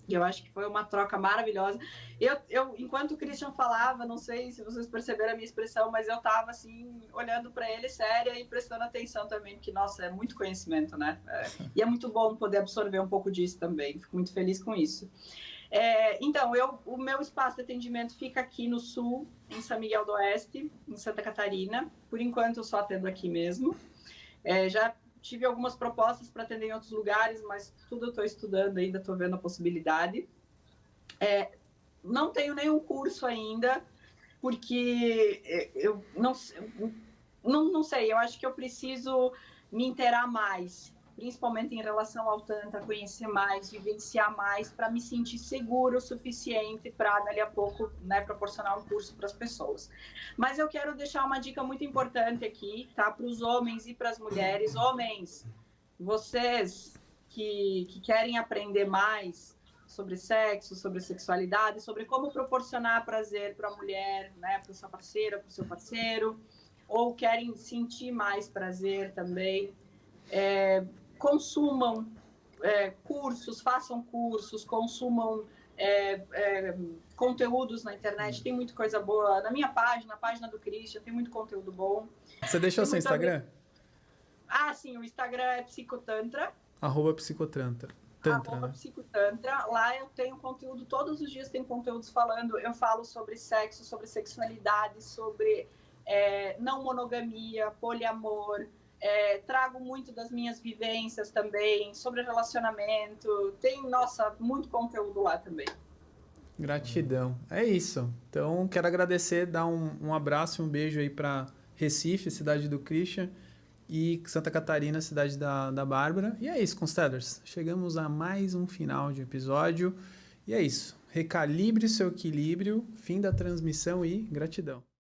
Eu acho que foi uma troca maravilhosa. Eu enquanto o Christian falava, não sei se vocês perceberam a minha expressão, mas eu estava assim, olhando para ele séria e prestando atenção também, porque, nossa, é muito conhecimento, né? E é muito bom poder absorver um pouco disso também. Fico muito feliz com isso. Então, o meu espaço de atendimento fica aqui no Sul, em São Miguel do Oeste, em Santa Catarina. Por enquanto, eu só atendo aqui mesmo. Já tive algumas propostas para atender em outros lugares, mas tudo eu estou estudando ainda, estou vendo a possibilidade. Não tenho nenhum curso ainda, porque eu não sei, eu acho que eu preciso me inteirar mais, principalmente em relação ao Tantra, conhecer mais, vivenciar mais, para me sentir seguro o suficiente para, dali a pouco, né, proporcionar um curso para as pessoas. Mas eu quero deixar uma dica muito importante aqui, tá, para os homens e para as mulheres. Homens, vocês que querem aprender mais sobre sexo, sobre sexualidade, sobre como proporcionar prazer para a mulher, né, para a sua parceira, para o seu parceiro, ou querem sentir mais prazer também, consumam cursos, façam cursos, consumam conteúdos na internet, tem muita coisa boa. Na minha página, na página do Christian, tem muito conteúdo bom. Você deixou seu Instagram? Sim, o Instagram é Psicotantra. @Psicotantra. Psicotantra. Lá eu tenho conteúdo, todos os dias tem conteúdos falando, eu falo sobre sexo, sobre sexualidade, sobre não monogamia, poliamor, trago muito das minhas vivências também, sobre relacionamento, tem, nossa, muito conteúdo lá também. Gratidão. É isso. Então, quero agradecer, dar um abraço e um beijo aí para Recife, cidade do Christian, e Santa Catarina, cidade da Bárbara. E é isso, Constellers. Chegamos a mais um final de episódio. E é isso. Recalibre seu equilíbrio, fim da transmissão e gratidão.